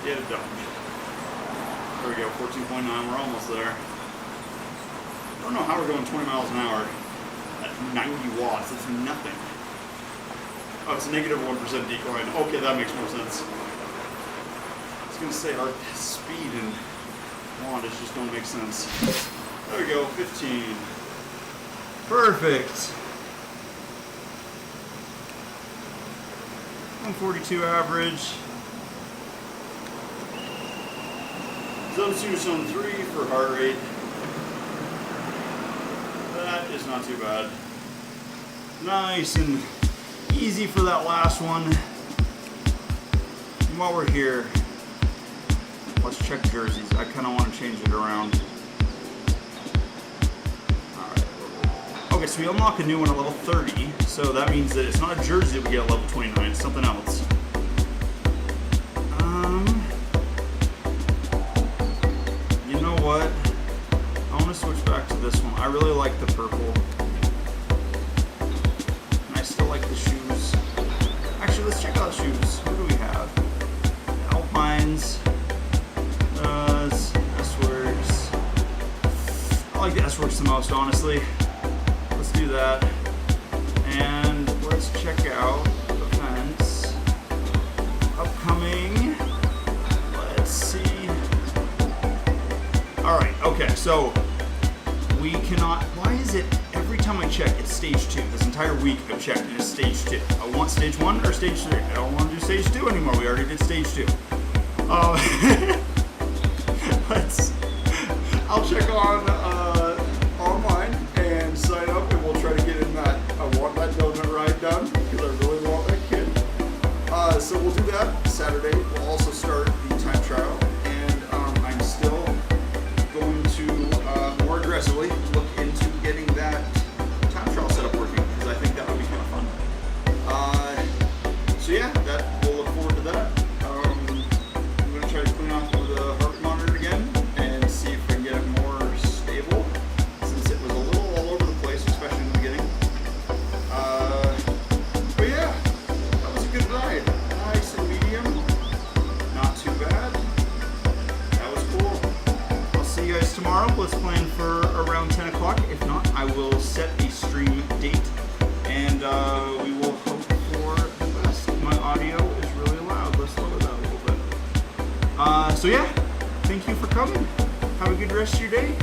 [SPEAKER 2] get it done. There we go, 14.9, we're almost there. I don't know how we're going 20 miles an hour at 90 watts, it's nothing. Oh, it's a negative 1% decline. Okay, that makes more sense. I was gonna say our speed and wattage just don't make sense. There we go, 15. Perfect. 142 average. Zone 2, zone 3 for heart rate. That is not too bad. Nice and easy for that last one. And while we're here, let's check jerseys. I kind of want to change it around. Alright. Okay, so we unlock a new one at level 30. So that means that it's not a jersey that we get at level 29. It's something else. You know what? I want to switch back to this one. I really like the purple. And I still like the shoes. Actually, let's check out the shoes. What do we have? Alpines. S-Works. I like the S-Works the most, honestly. Let's do that. And let's check out events. Upcoming. Let's see. Alright, okay, so we cannot. Why is it every time I check it's stage 2? This entire week I've checked and it's stage 2. I want stage 1 or stage 3. I don't want to do stage 2 anymore. We already did stage 2. I'll check on online and sign up, and we'll try to get in that. I want that donut ride done because I really want that kid. So we'll do that Saturday. We'll also start the time trial, and I'm still going to more aggressively look into getting that time trial setup working because I think that would be kind of fun. So yeah, we'll look forward to that. I'm going to try to clean off the heart rate monitor again and see if I can get it more stable since it was a little all over the place, especially in the beginning. But yeah, that was a good ride. Nice and medium. Not too bad. That was cool. I'll see you guys tomorrow. Let's plan for around 10 o'clock. If not, I will set a stream date and we will hope for the best. My audio is really loud. Let's lower that a little bit. So yeah, thank you for coming. Have a good rest of your day.